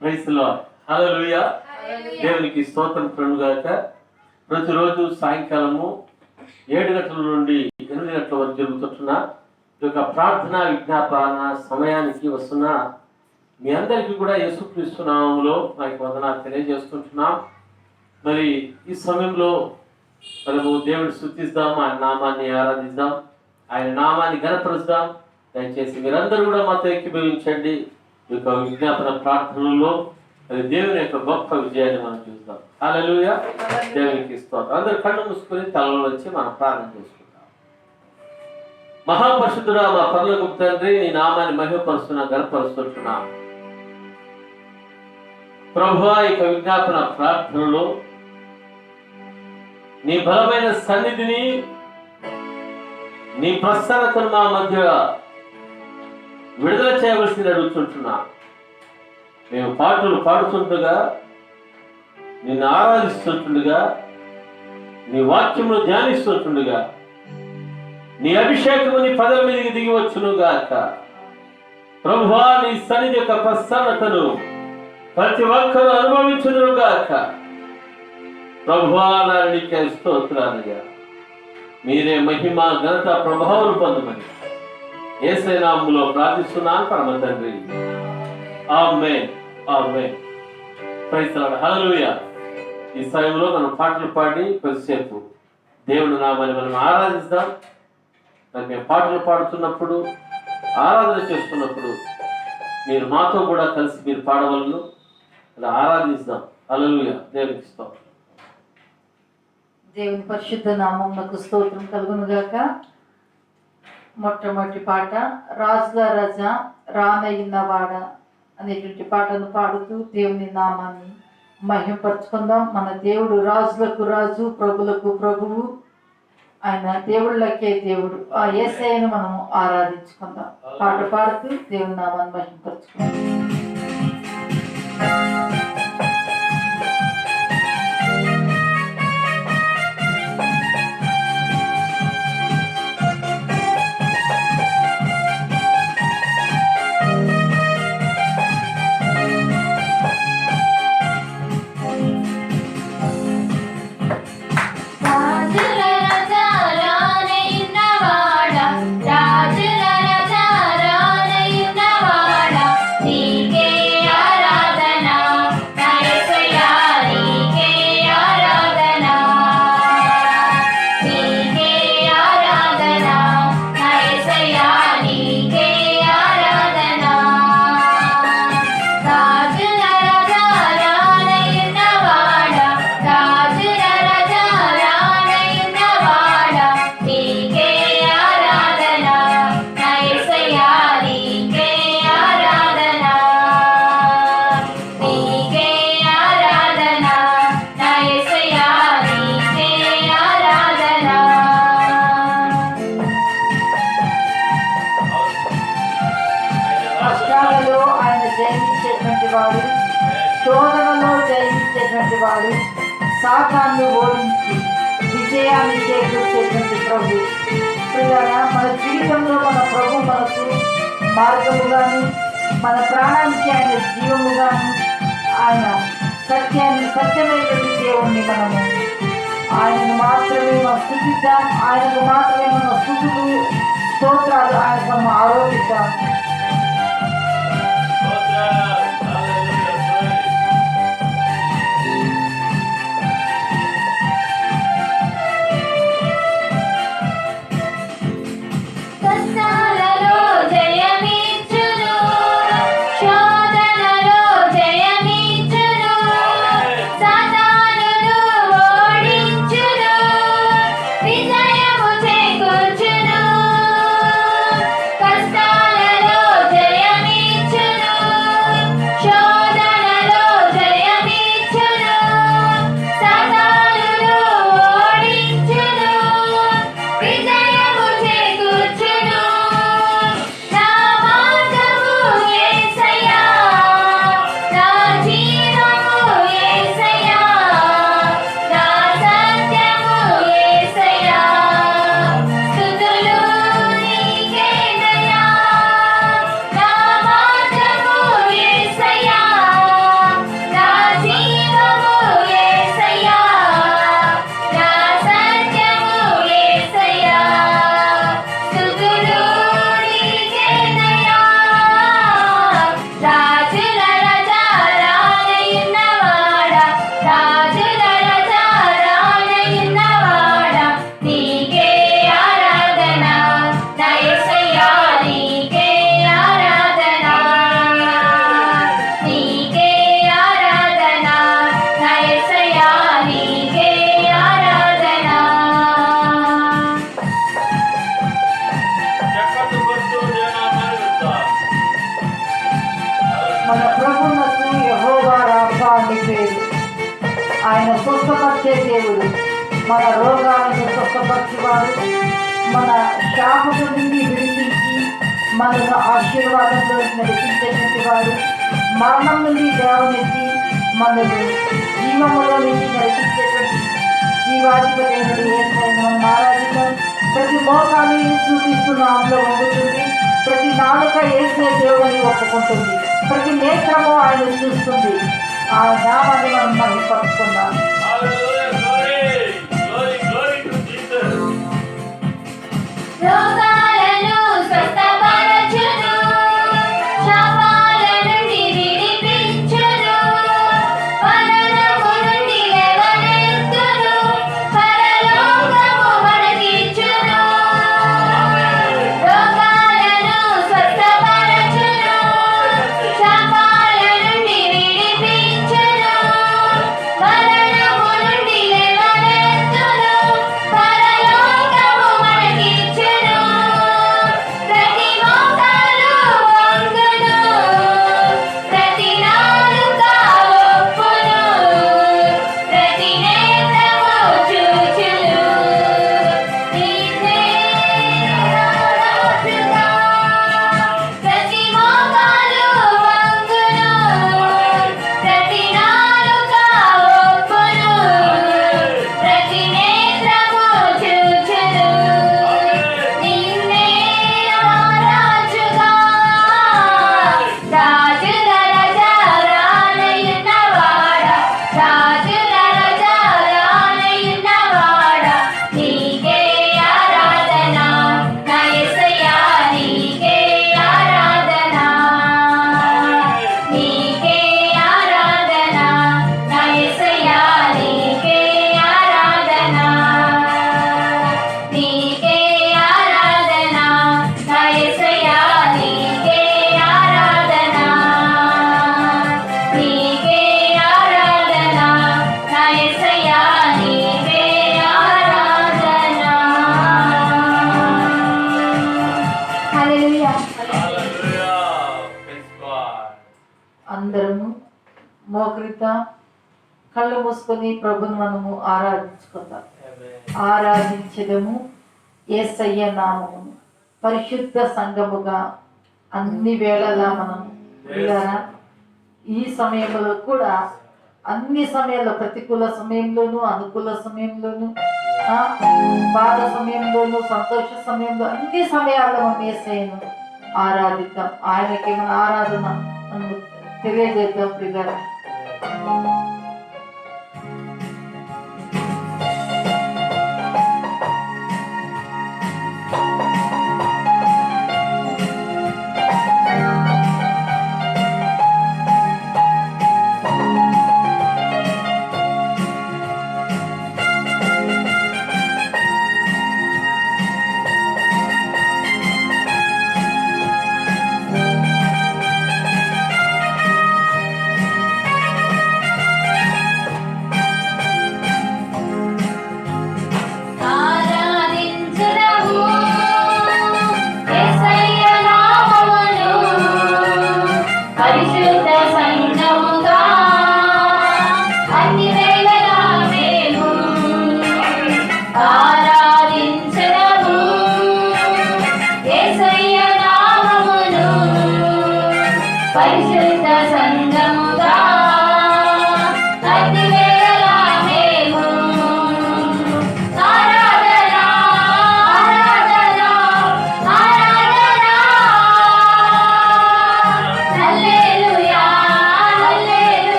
Praise the Lord. హల్లెలూయా. దేవునికి స్తోత్రం కలుగుగాక. ప్రతిరోజు సాయంకాలము 7 గంటల నుండి 8 గంటల వరకు జరుగుతున్న ఈ యొక్క ప్రార్థన విజ్ఞాపన సమయానికి వస్తున్న మీ అందరికీ కూడా యేసుక్రీస్తు నామములో నాకు వందనాలు తెలియజేస్తుంటున్నాం. మరి ఈ సమయంలో మనము దేవుని స్తుతిద్దాం, ఆయన నామాన్ని ఆరాధిద్దాం, ఆయన నామాన్ని ఘనపరుద్దాం. దయచేసి మీరందరూ కూడా మాతో ఏకీభవించండి. ఈ యొక్క విజ్ఞాపన ప్రార్థనలో మరి దేవుని యొక్క గొప్ప విజయాన్ని మనం చూద్దాం. హల్లెలూయా. దేవునికి స్తోత్రం. అందరూ కళ్ళు మూసుకొని తలలో వచ్చి మనం ప్రార్థన చేసుకుంటాం. మహాపరిశుద్ధుడా, మా పరలోకపు తండ్రి, నీ నామాన్ని మహిమపరుస్తున్నా, ఘనపరుస్తుంటున్నా. ప్రభువా, ఈ యొక్క విజ్ఞాపన ప్రార్థనలో నీ బలమైన సన్నిధిని, నీ ప్రసన్నతను మా మధ్య విడుదల చేయవలసింది అడుగుతుంటున్నా. మేము పాటలు పాడుతుండగా, నిన్ను ఆరాధిస్తుంటుండగా, నీ వాక్యమును ధ్యానిస్తుంటుండగా, నీ అభిషేకము నీ పదం మీదకి దిగి వచ్చునుగాక. ప్రభువా, నీ సన్నిధి యొక్క ప్రసన్నతను ప్రతి ఒక్కరూ అనుభవించునుగాక. ప్రభువా, నీకే స్తోత్రాలుగా. మీరే మహిమ ఘనత ప్రభావం పొందమని యేసయ్య నామములో ప్రార్థిస్తున్నాను పరమ తండ్రి. ఆమేన్. ఆమేన్. Praise the Lord. హల్లెలూయా. ఈ సమయంలో మనం పాటలు పాడి కొద్దిసేపు దేవుని నామాన్ని మనం ఆరాధిద్దాం. మరి మేము పాటలు పాడుతున్నప్పుడు, ఆరాధన చేస్తున్నప్పుడు మీరు మాతో కూడా కలిసి మీరు పాడవలను, అలా ఆరాధిస్తాం. హల్లెలూయా. దేవునికి స్తోత్రం. దేవుని పరిశుద్ధ నామమునకు స్తోత్రం కలుగునుగాక. మొట్టమొదటి పాట రాజుల రాజా రానయ్యున్నవాడ అనేటువంటి పాటను పాడుతూ దేవుని నామాన్ని మహిమపరుచుకుందాం. మన దేవుడు రాజులకు రాజు, ప్రభులకు ప్రభువు, ఆయన దేవుళ్ళకే దేవుడు. ఆ యేసయ్యను మనం ఆరాధించుకుందాం. పాట పాడుతూ దేవుని నామాన్ని మహిమపరుచుకుందాం. శోధనలో జయించేటువంటి వాడు, సాతాన్ని ఓడించి విజయాన్ని చేకూర్చేటువంటి ప్రభు. పిల్లరా, మన జీవితంలో మన ప్రభు మనకు మార్గముగాను, మన ప్రాణానికి ఆయన జీవముగాను, ఆయన సత్యమైనటువంటి దేవుణ్ణి మనము ఆయనను మాత్రమే మనం స్తుతిద్దాం. ఆయనకు మాత్రమే మన స్తుతులు స్తోత్రాలు ఆయనకు మనం ఆరోపిద్దాం. కష్టాలలో ఆయన స్వస్థపరిచే దేవుడు, మన రోగాలను స్వస్థపరిచేవాడు, మన శాపము నుండి విడిపించి మనను ఆశీర్వాదంలో నడిపించేటువంటి వాడు, మరణం నుండి లేవనెత్తి మనను జీవములో నుంచి నడిపించేటువంటి జీవాధిపతి ఏసైనా ఆరాధిద్దాం. ప్రతి మోకాలు యేసు నామములో వంగుతుంది, ప్రతి నాలుక యేసే దేవుని ఒప్పుకుంటుంది, ప్రతి నేత్రము ఆయన చూస్తుంది. ఆ నామాన్ని మనం మహిమపరుచుకుందాం. అందరము మోకరిత కళ్ళు మూసుకొని ప్రభుని మనము ఆరాధించుకుందాం. ఆరాధించడము యేసయ్య నామము. పరిశుద్ధ సంఘముగా అన్ని వేళలా మనం ఈ సమయంలో కూడా, అన్ని సమయాల్లో, ప్రతికూల సమయంలోనూ అనుకూల సమయంలోనూ బాధ సమయంలోనూ సంతోష సమయంలో అన్ని సమయాల్లో మనం యేసయ్యను ఆరాధిద్దాం. ఆయనకి మన ఆరాధన మనం తెలియజేద్దాం. ప్రియులారా,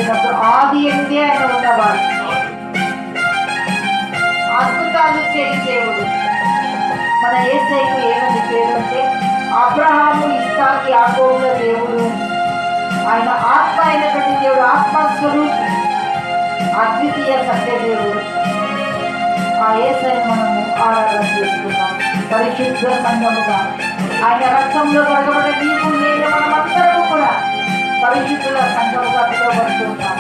లేనప్పుడు ఆది ఎందే ఆయన ఉన్నవాడు, అద్భుతాలు చేయి దేవుడు. మన యేసయ్యకు ఏమని పేరు అంటే అబ్రహాము, ఇస్సాకు, యాకోబుల దేవుడు. ఆయన ఆత్మ అయినటువంటి దేవుడు, ఆత్మస్వరూపి, అద్వితీయ సత్యదేవుడు. ఆ యేసయ్యను మనము ఆరాధన చేసుకున్నాం పరిశుద్ధ సంఘముగా. ఆయన రక్తంలో కడగబడ్డ నీకు నేను మనమందరము కూడా పరిశుద్ధుల సంఘముగా పిలువబడుతున్నాం.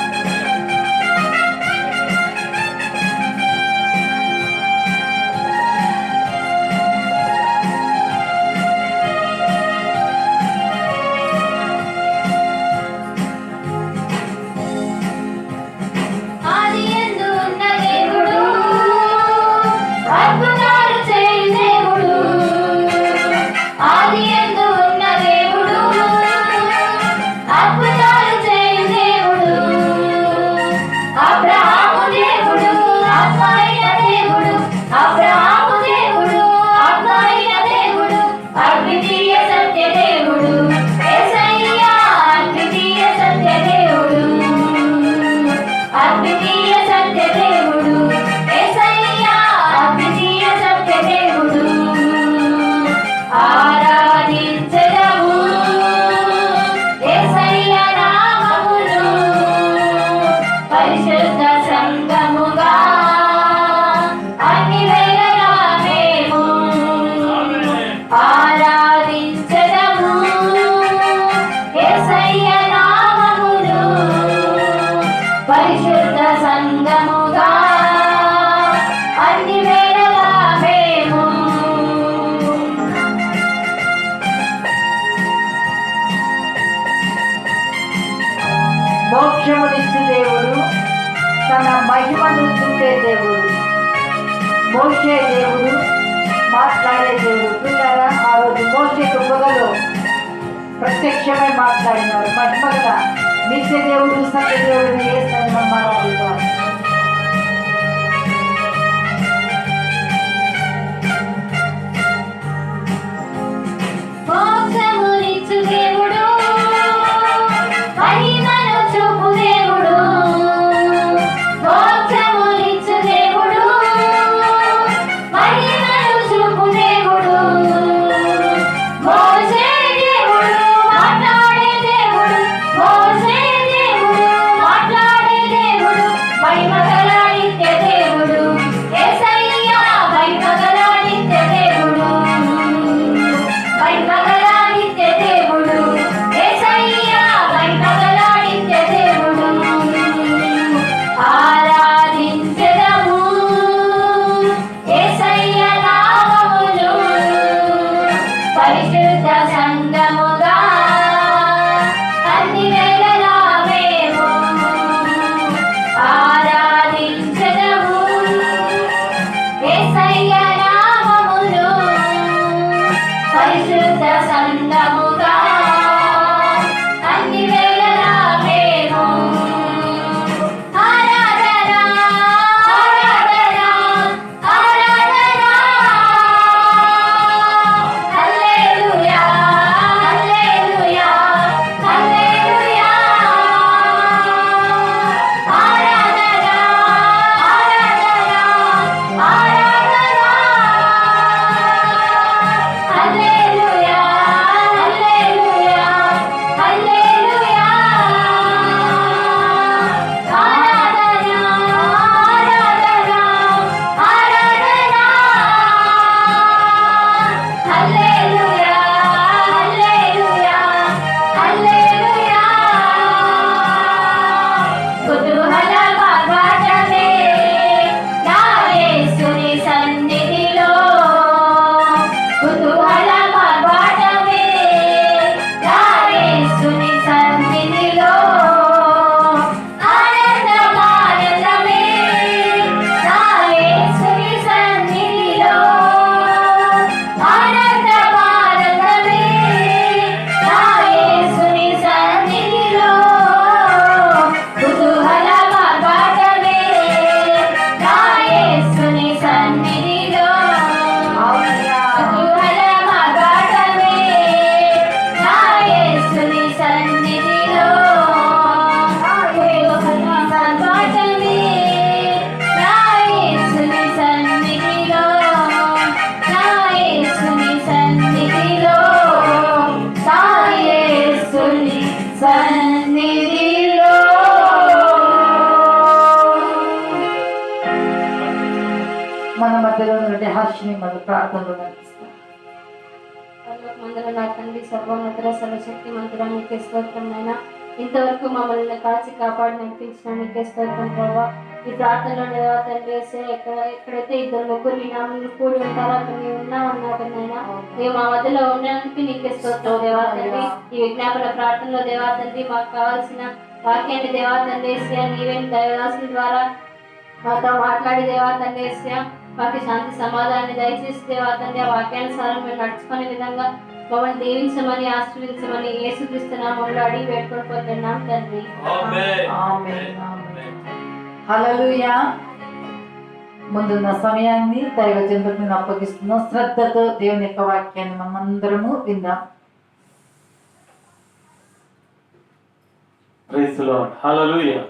మోక్షమునిచ్చు దేవుడు, తన మహిమను చూపే దేవుడు, మోషే దేవుడు, మాట్లాడే దేవుడు. పిల్లరా, ఆ రోజు మోషేకు పొగలో ప్రత్యక్షమై మాట్లాడినాడు. మహిమగా నిత్య దేవుడు, సత్య దేవుడు యేసయ్యను మనం మోక్షమునిచ్చు దేవుడు, మహిమను చూపు దేవుడు, మోక్షమునిచ్చు దేవుడు, మహిమను చూపు దేవుడు, మోసే దేవుడు, మాట్లాడే దేవుడు, మోసే దేవుడు, మాట్లాడే దేవుడు, మహిమగల నిత్య దేవుడు, యేసయ్య మహిమగల నిత్య దేవుడు, మహిమగల హర్షిని మన ప్రార్థనలో నడిపిస్తాం. మందుల నా తండ్రి, సర్వోన్నతుల సర్వశక్తి మంతుల నీకే స్తోత్రం నాయనా. ఇంతవరకు మమ్మల్ని కాచి కాపాడి నడిపించిన నీకే స్తోత్రం ప్రభావ. ఈ ప్రార్థనలో దేవా తండ్రి ఎక్కడైతే ఇద్దరు ముగ్గురు నీ నామమున కూడి ఉంటారో అక్కడ నీవు ఉన్నావు నాయనా. నీవు మా మధ్యలో ఉండడానికి నీకే స్తోత్రం దేవా తండ్రి. ఈ విజ్ఞాపన ప్రార్థనలో దేవా తండ్రి మాకు కావాల్సిన వాక్యాన్ని దేవా తండ్రి నీవే దైవదాసుల ద్వారా మాతో మాట్లాడి దేవా తండ్రి మాకు శాంతి సమాధానాన్ని దయచేసి దేవా తండ్రి ఆ వాక్యానుసారం మేము నడుచుకునే విధంగా మమ్మల్ని దీవించమని ఆశీర్వదించమని యేసుక్రీస్తు నామములో అడిగి వేడుకొని పోతున్నాం తండ్రి. ఆమేన్, ఆమేన్. హల్లెలూయా. ముందున్న సమయాన్ని దైవజనులకు అప్పగిస్తున్నాం. శ్రద్ధతో దేవుని యొక్క వాక్యాన్ని మనమందరము విందాం. Praise the Lord. హల్లెలూయా.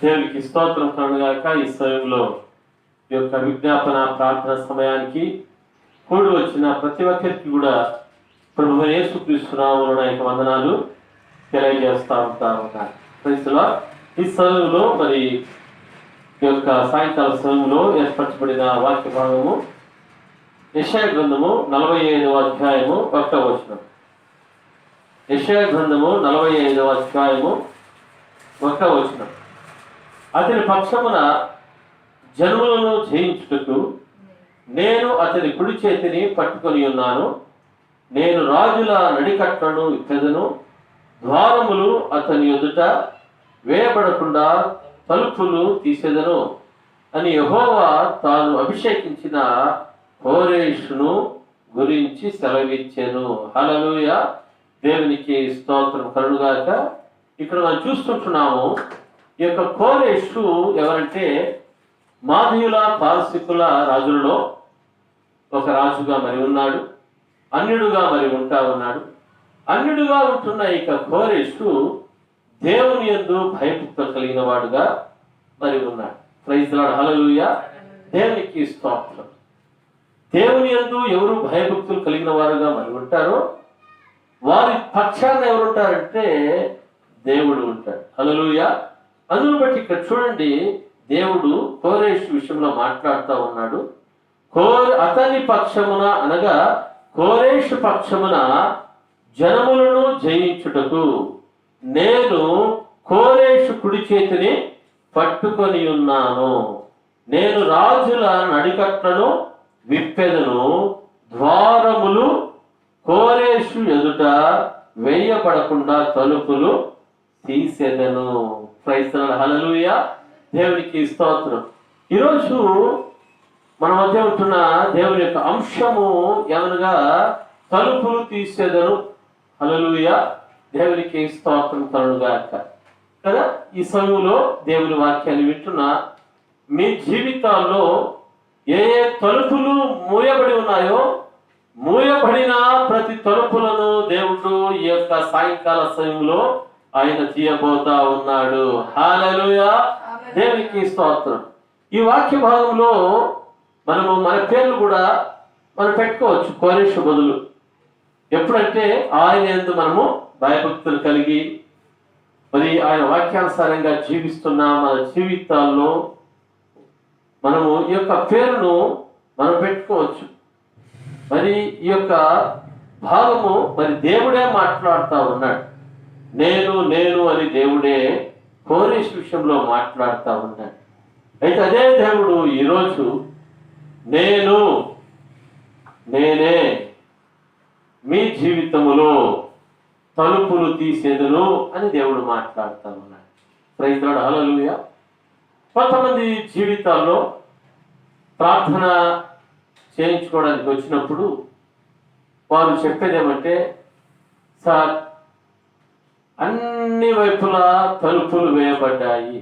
దేవునికి స్తోత్రం కలుగుగాక. ఈ సమయంలో ఈ యొక్క విజ్ఞాపన ప్రార్థన సమయానికి కూడి వచ్చిన ప్రతి ఒక్కరికి కూడా ప్రభు యేసుక్రీస్తు నామములో నా యొక్క వందనాలు తెలియజేస్తా ఉంటాను. Praise the lord. ఈ సమయంలో మరి ఈ యొక్క సాయంకాల సమయంలో ఏర్పరచబడిన వాక్య భాగము యెషయా గ్రంథము 45వ అధ్యాయము 1వ వచనం. యెషయా గ్రంథము 45వ అధ్యాయము 1వ వచనం. అతని పక్షమున జనులను జయించుటకు నేను అతని కుడి చేతిని పట్టుకొని ఉన్నాను. నేను రాజుల నడికట్లను విప్పెదను. ద్వారములు అతని ఎదుట వేయబడకుండా తలుపులు తీసేదను అని యెహోవా తాను అభిషేకించిన కోరేషును గురించి సెలవిచ్చెను. హల్లెలూయా. దేవునికి స్తోత్రం కలుగుగాక. ఇక్కడ మనం చూస్తుంటున్నాము, ఈ యొక్క కోరేషు ఎవరంటే మాదీయుల పారసీకుల రాజులలో ఒక రాజుగా మరి ఉన్నాడు. అన్యుడుగా మరి ఉంటా ఉన్నాడు. అన్యుడుగా ఉంటున్న ఇక కోరేషు దేవుని యందు భయభక్తులు కలిగిన వాడుగా మరి ఉన్నాడు. Praise the Lord. హల్లెలూయా. దేవునికి స్తోత్రం. దేవుని యందు ఎవరు భయభక్తులు కలిగిన వారుగా మరి ఉంటారో వారి పక్షాన ఎవరు ఉంటారంటే దేవుడు ఉంటాడు. హల్లెలూయా. అందును బట్టి ఇక్కడ చూడండి, దేవుడు కోరేషు విషయంలో మాట్లాడుతూ ఉన్నాడు. అతని పక్షమున అనగా కోరేషు పక్షమున జనములను జయించుటకు నేను కోరేషు కుడి చేతిని పట్టుకొని ఉన్నాను. నేను రాజుల నడికట్లను విప్పెదను. ద్వారములు కోరేషు ఎదుట వేయబడకుండా తలుపులు తీసేదను. Praise the Lord. హల్లెలూయా. దేవునికి స్తోత్రం. ఈరోజు మన మధ్య ఉంటున్న దేవుని యొక్క అంశము ఏమనగా తలుపులు తీసేదను. హల్లెలూయా. దేవునికి స్తోత్రం కలుగుగాక. కదా, ఈ సమయంలో దేవుని వాక్యాన్ని వింటున్న మీ జీవితాల్లో ఏ ఏ తలుపులు మూయబడి ఉన్నాయో మూయబడిన ప్రతి తలుపులను దేవుడు ఈ యొక్క సాయంకాల సమయంలో ఆయన తీయబోతా ఉన్నాడు. హల్లెలూయా. దేవునికి స్తోత్రం. ఈ వాక్య భాగంలో మనము మన పేర్లు కూడా మనం పెట్టుకోవచ్చు కోరేషు బదులు. ఎప్పుడంటే ఆయన యందు మనము భయభక్తులు కలిగి మరి ఆయన వాక్యానుసారంగా జీవిస్తున్న మన జీవితాల్లో మనము ఈ యొక్క పేరును మనం పెట్టుకోవచ్చు. మరి ఈ యొక్క భాగము మరి దేవుడే మాట్లాడుతూ ఉన్నాడు. నేను నేను అని దేవుడే కోరేషు విషయంలో మాట్లాడుతూ ఉన్నాడు. అయితే అదే దేవుడు ఈరోజు నేనే మీ జీవితములో తలుపులు తీసేదను అని దేవుడు మాట్లాడుతూ ఉన్నాడు. Praise the Lord. హల్లెలూయా. కొంతమంది జీవితాల్లో ప్రార్థన చేయించుకోవడానికి వచ్చినప్పుడు వారు చెప్పేది ఏమంటే, సార్ అన్ని వైపులా తలుపులు వేయబడ్డాయి,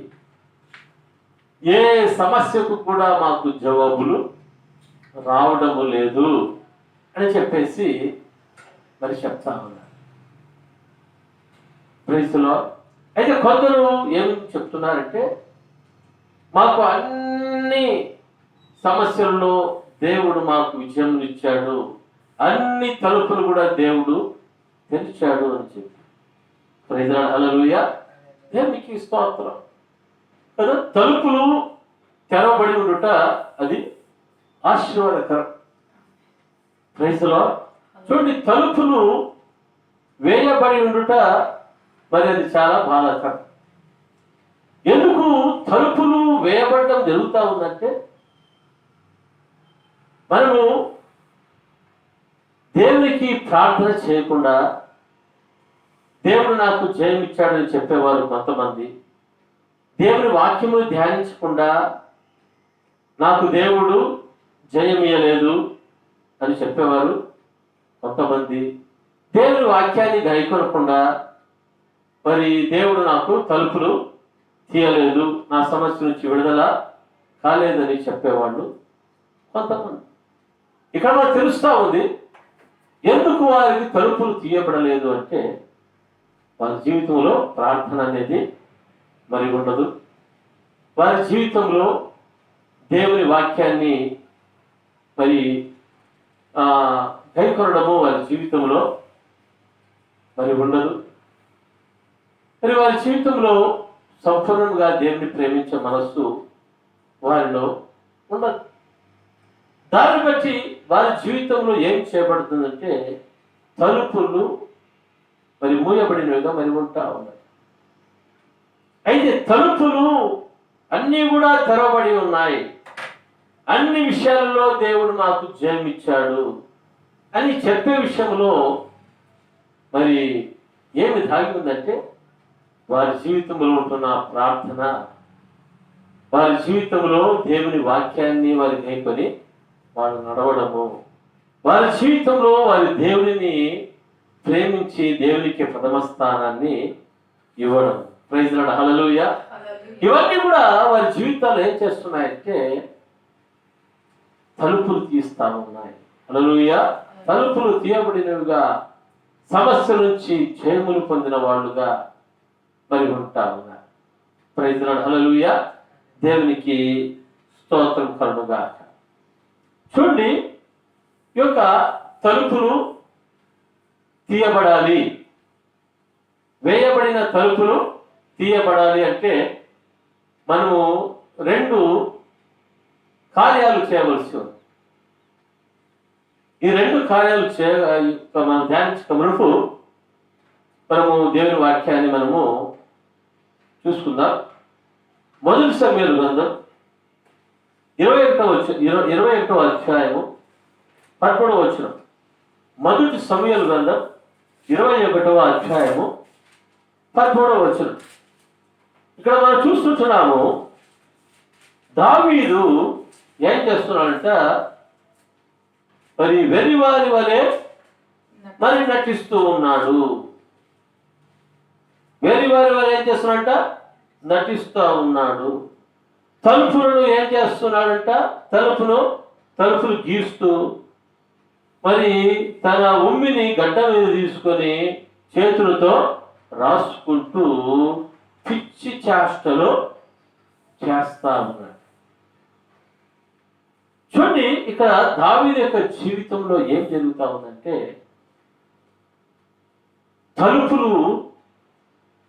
ఏ సమస్యకు కూడా మాకు జవాబులు రావడము లేదు అని చెప్పేసి మరి చెప్తా ఉన్నారు. Praise the lord. అయితే కొందరు ఏమి చెప్తున్నారంటే, మాకు అన్ని సమస్యల్లో దేవుడు మాకు విజయం ఇచ్చాడు, అన్ని తలుపులు కూడా దేవుడు తెరిచాడు అని చెప్పి. Praise the Lord. హల్లెలూయా. దేవునికి స్తోత్రం. కదా, తలుపులు తెరవబడి ఉండుట అది ఆశీర్వాదకరం. Praise the lord. చూడండి, తలుపులు వేయబడి ఉండుట మరి అది చాలా బాధాకరం. ఎందుకు తలుపులు వేయబడటం జరుగుతూ ఉందంటే, మనము దేవునికి ప్రార్థన చేయకుండా దేవుడు నాకు జయం ఇచ్చాడని చెప్పేవారు కొంతమంది, దేవుని వాక్యమును ధ్యానించకుండా నాకు దేవుడు జయం ఇయ్యలేదు అని చెప్పేవారు కొంతమంది, దేవుని వాక్యాన్ని గైకొనకుండా మరి దేవుడు నాకు తలుపులు తీయలేదు, నా సమస్య నుంచి విడుదల కాలేదని చెప్పేవాళ్ళు కొంతమంది. ఇక్కడ మనకు తెలుస్తూ ఉంది ఎందుకు వారికి తలుపులు తీయబడలేదు అంటే, వారి జీవితంలో ప్రార్థన అనేది మరి ఉండదు. వారి జీవితంలో దేవుని వాక్యాన్ని మరి గైకొనడము వారి జీవితంలో మరి ఉండదు. మరి వారి జీవితంలో సంపూర్ణంగా దేవుని ప్రేమించే మనస్సు వారిలో ఉండదు. దాన్ని బట్టి వారి జీవితంలో ఏం చేయబడుతుందంటే, తలుపులు మరి మూయబడినవిగా మరి ఉంటా ఉన్నాయి. అయితే తలుపులు అన్నీ కూడా తెరవబడి ఉన్నాయి, అన్ని విషయాలలో దేవుడు నాకు జయం ఇచ్చాడు అని చెప్పే విషయంలో మరి ఏమి దాగి ఉందంటే, వారి జీవితంలో ఉంటున్న ప్రార్థన, వారి జీవితంలో దేవుని వాక్యాన్ని వారి గైకొని వాళ్ళు నడవడము, వారి జీవితంలో వారి దేవునిని ప్రేమించి దేవునికి ప్రథమ స్థానాన్ని ఇవ్వడం. ప్రైజ్ లార్డ్, హల్లెలూయా. ఇవన్నీ కూడా వారి జీవితాలు ఏం చేస్తున్నాయంటే తలుపులు తీస్తా ఉన్నాయి. హల్లెలూయా. తలుపులు తీయబడినవిగా, సమస్య నుంచి జయములు పొందిన వాళ్ళుగా మరి ఉంటా ఉన్నారు. ప్రైజ్ లార్డ్, హల్లెలూయా. దేవునికి స్తోత్రం కలుగుగాక. చూడండి, ఈ యొక్క తలుపులు తీయబడాలి, వేయబడిన తలుపులు తీయబడాలి అంటే మనము రెండు కార్యాలు చేయవలసి ఉంది. ఈ రెండు కార్యాలు మనం ధ్యానించక మునుపు మనము దేవుని వాక్యాన్ని మనము చూసుకుందాం. మొదటి సమూయేలు గ్రంథం 21వ అధ్యాయము 11వ వచనం. మొదటి సమూయేలు గ్రంథం 21వ అధ్యాయము 13వ వచనం. ఇక్కడ మనం చూస్తుంటున్నాము, దావీదు ఏం చేస్తున్నాడంట, మరి వెర్రివారి వలె మరి నటిస్తూ ఉన్నాడు. వెర్రివారి వలె ఏం చేస్తున్నాడంట, నటిస్తూ ఉన్నాడు. తలుపులను ఏం చేస్తున్నాడంట, తలుపులు గీస్తూ మరి తన ఉమ్మిని గడ్డ మీద తీసుకొని చేతులతో రాసుకుంటూ పిచ్చి చేష్టలు చేస్తా ఉన్నాడు. చూడండి, ఇక్కడ దావీదు యొక్క జీవితంలో ఏం జరుగుతా ఉందంటే, తలుపులు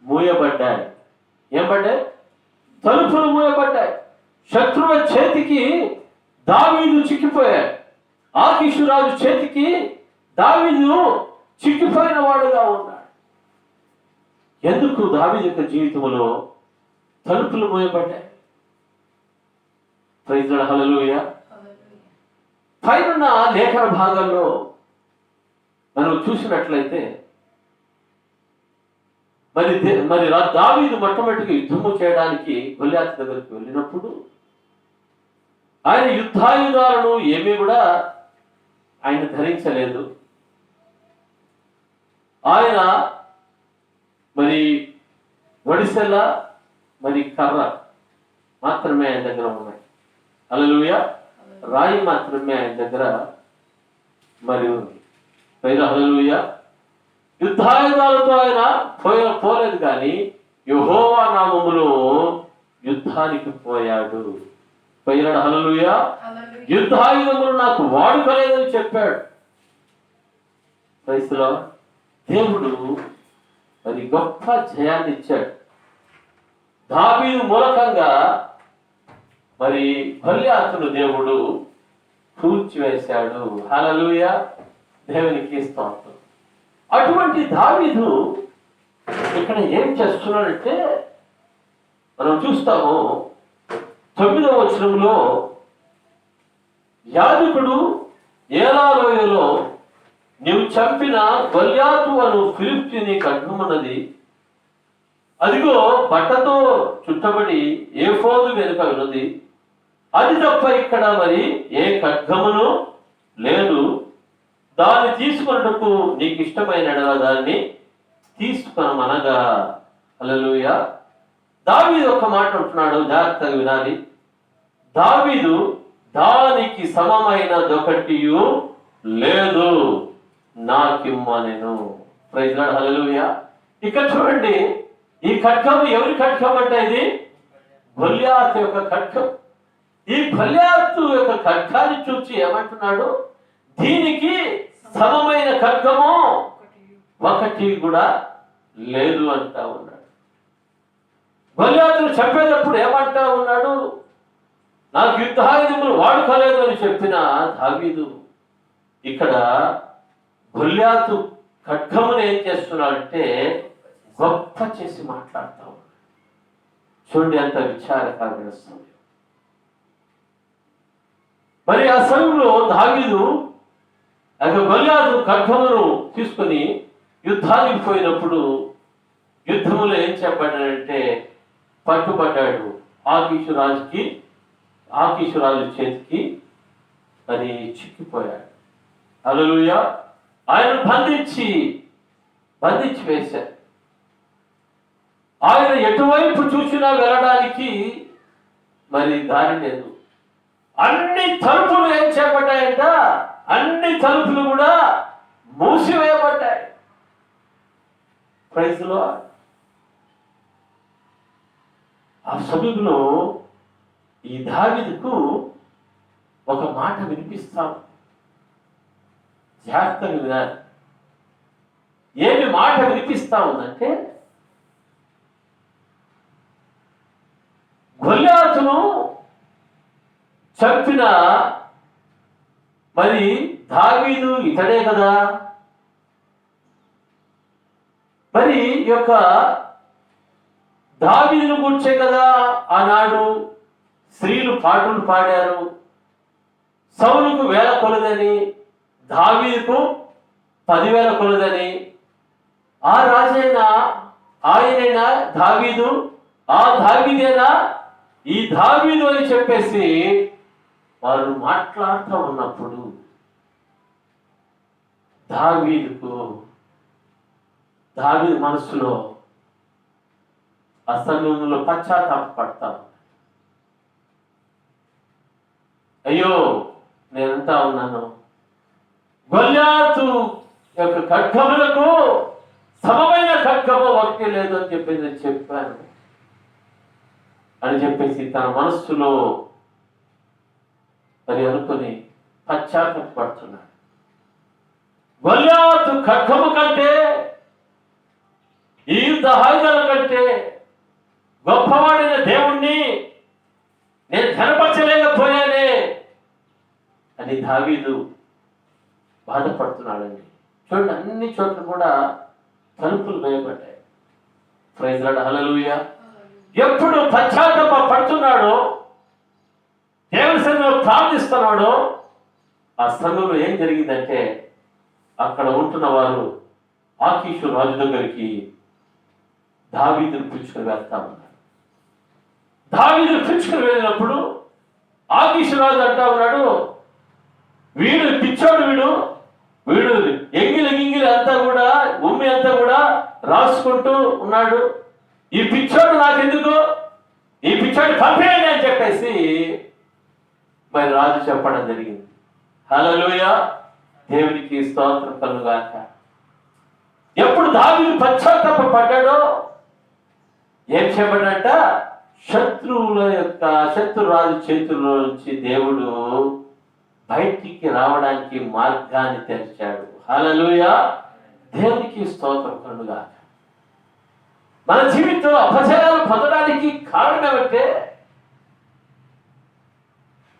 మూయబడ్డాయి. ఏం పడ్డాయి? తలుపులు మూయబడ్డాయి. శత్రువుల చేతికి దావీదు చిక్కిపోయాడు. ఆకీషు రాజు చేతికి దావీదు చిక్కిపోయిన వాడుగా ఉన్నాడు. ఎందుకు దావీదు యొక్క జీవితంలో తలుపులు మూయబడ్డాయి? ప్రైజ్ లార్డ్, హల్లెలూయా. పైన లేఖన భాగంలో మనం చూసినట్లయితే మరి దావీదు మొట్టమొదటిగా యుద్ధము చేయడానికి గొల్యాతు దగ్గరికి వెళ్ళినప్పుడు ఆయన యుద్ధాయుధాలను ఏమీ కూడా ఆయన ధరించలేదు. ఆయన మరి వడిసెల మరి కర్ర మాత్రమే ఆయన దగ్గర ఉన్నాయి. హల్లెలూయా. రాయి మాత్రమే ఆయన దగ్గర మరి ఉంది. హల్లెలూయా. యుద్ధాయుధాలతో ఆయన పోలేదు, కానీ యెహోవా నామములో యుద్ధానికి పోయాడు. హల్లెలూయా. యుద్ధాయుధములు నాకు వాడుకోలేదని చెప్పాడు. Praise the lord. దేవుడు మరి గొప్ప జయాన్ని ఇచ్చాడు. దావీదు మూలకంగా మరి గొల్యాతును దేవుడు కూల్చివేశాడు. హల్లెలూయా, దేవునికి స్తోత్రం. అటువంటి దావీదు ఇక్కడ ఏం చేస్తున్నాడంటే మనం చూస్తాము 9వ వచనంలో, యాజకుడు ఏలా లోయలో నీవు చంపిన గొల్యాతు అను ఫిలిష్తీయుని ఖడ్గమున్నది, అదిగో బట్టతో చుట్టబడి ఏఫోదు వెనుక ఉన్నది, అది తప్ప ఇక్కడ మరి ఏ ఖడ్గమును లేదు, దాన్ని తీసుకున్నటకు నీకు ఇష్టమైన దాన్ని తీసుకొనమనగా. హల్లెలూయా. దావీదు ఒక మాట అంటున్నాడు, జాగ్రత్తగా వినాలి. దావీదు దానికి సమమైనదొకటియు లేదు నాకిమ్మనెను. ప్రైజ్ లార్డ్, హల్లెలూయా. ఇక్కడ చూడండి, ఈ ఖడ్గం ఎవరి ఖడ్గం అంటే ఇది గొల్యాతు యొక్క ఖడ్గం. ఈ గొల్యాతు యొక్క ఖడ్గాన్ని చూసి ఏమంటున్నాడు, దీనికి సమమైన ఖడ్గము ఒకటి కూడా లేదు అంటా ఉన్నాడు. గొల్యాతును చంపేటప్పుడు ఏమంటా ఉన్నాడు, నాకు యుద్ధాయుధములు వాడుకోలేదు అని చెప్పిన దావీదు ఇక్కడ గొల్యాతు ఖడ్గమును ఏం చేస్తున్నాడంటే గొప్ప చేసి మాట్లాడుతూ ఉన్నాడు. చూడండి ఎంత విచారకరమైన సమయం. మరి ఆ సమయంలో దావీదు గొల్యాతు ఖడ్గమును తీసుకొని యుద్ధానికి పోయినప్పుడు యుద్ధములో ఏం చెప్పాడంటే పట్టుబడ్డాడు. ఆకీషు రాజు చేతికి మరి చిక్కిపోయాడు. హల్లెలూయా. ఆయన బంధించి వేశారు. ఆయన ఎటువైపు చూసినా వెళ్ళడానికి మరి దారి లేదు. అన్ని తలుపులు ఏం చేపట్టాయంట, అన్ని తలుపులు కూడా మూసివేయబడ్డాయి. Praise lord. ఆ సమయంలో ఈ దావీదుకు ఒక మాట వినిపిస్తాం, జాగ్రత్తగా వినాలి. ఏమి మాట వినిపిస్తా ఉందంటే, గొల్యాతును చంపిన మరి దావీదు ఇతడే కదా, మరి ఈ యొక్క దావీదును గుర్చే కదా ఆనాడు స్త్రీలు పాటలు పాడారు. సౌలుకు 1000 కొలదని, దావీదుకు 10,000 కొలదని. ఆ రాజైనా ఆయనైనా దావీదు, ఆ దావీదేనా ఈ దావీదు అని చెప్పేసి వాళ్ళు మాట్లాడుతూ ఉన్నప్పుడు దావీదు మనసులో ఆ సమయంలో పశ్చాత్తాపడతాను. అయ్యో నేనంతా ఉన్నాను, గొల్యాతు యొక్క ఖడ్గములకు సమమైన ఖడ్గము ఒకటి లేదు అని చెప్పేసి చెప్పాను అని చెప్పేసి తన మనస్సులో మరి అనుకుని పశ్చాత్తాపడుతున్నాడు. గొల్యాతు ఖడ్గము కంటే, ఈ యుద్ధ ఆయుధాల కంటే గొప్పవాడైన దేవుణ్ణి నేను కనపరచలేకపోయానే అని దావీదు బాధపడుతున్నాడండి. చూడండి, అన్ని చోట్ల కూడా తలుపులు వేయబడ్డాయి. ప్రైజ్ లార్డ్, హల్లెలూయా. ఎప్పుడు పశ్చాత్తాప పడుతున్నాడో, దేవుని సన్నిధిలో ప్రార్థిస్తున్నాడో, ఆ సమయంలో ఏం జరిగిందంటే అక్కడ ఉంటున్న వారు ఆకీషు రాజు దగ్గరికి దావీదును పిలుచుకొని వెళ్తా ఉన్నారు. దావీదును పిలుచుకొని వెళ్ళినప్పుడు ఆకీషు రాజు అంటా ఉన్నాడు, వీడు పిచ్చోడు, వీడు ఎంగిలి అంతా కూడా ఉమ్మి అంతా కూడా రాసుకుంటూ ఉన్నాడు. ఈ పిచ్చోడు నాకెందుకు, ఈ పిచ్చోడు పంపేయండి అని చెప్పేసి మరి రాజు చెప్పడం జరిగింది. హల్లెలూయా, దేవునికి స్తోత్రం కలుగుగాక. ఎప్పుడు దావీదు పశ్చాత్తాప పడ్డాడో ఏం చెప్పాడంట, శత్రురాజు చేతుల్లో నుంచి దేవుడు బయటికి రావడానికి మార్గాన్ని తెరిచాడు. హల్లెలూయా, దేవునికి స్తోత్రం కలుగుగాక. మన జీవితంలో అపజయాలు పొందడానికి కారణం ఏమంటే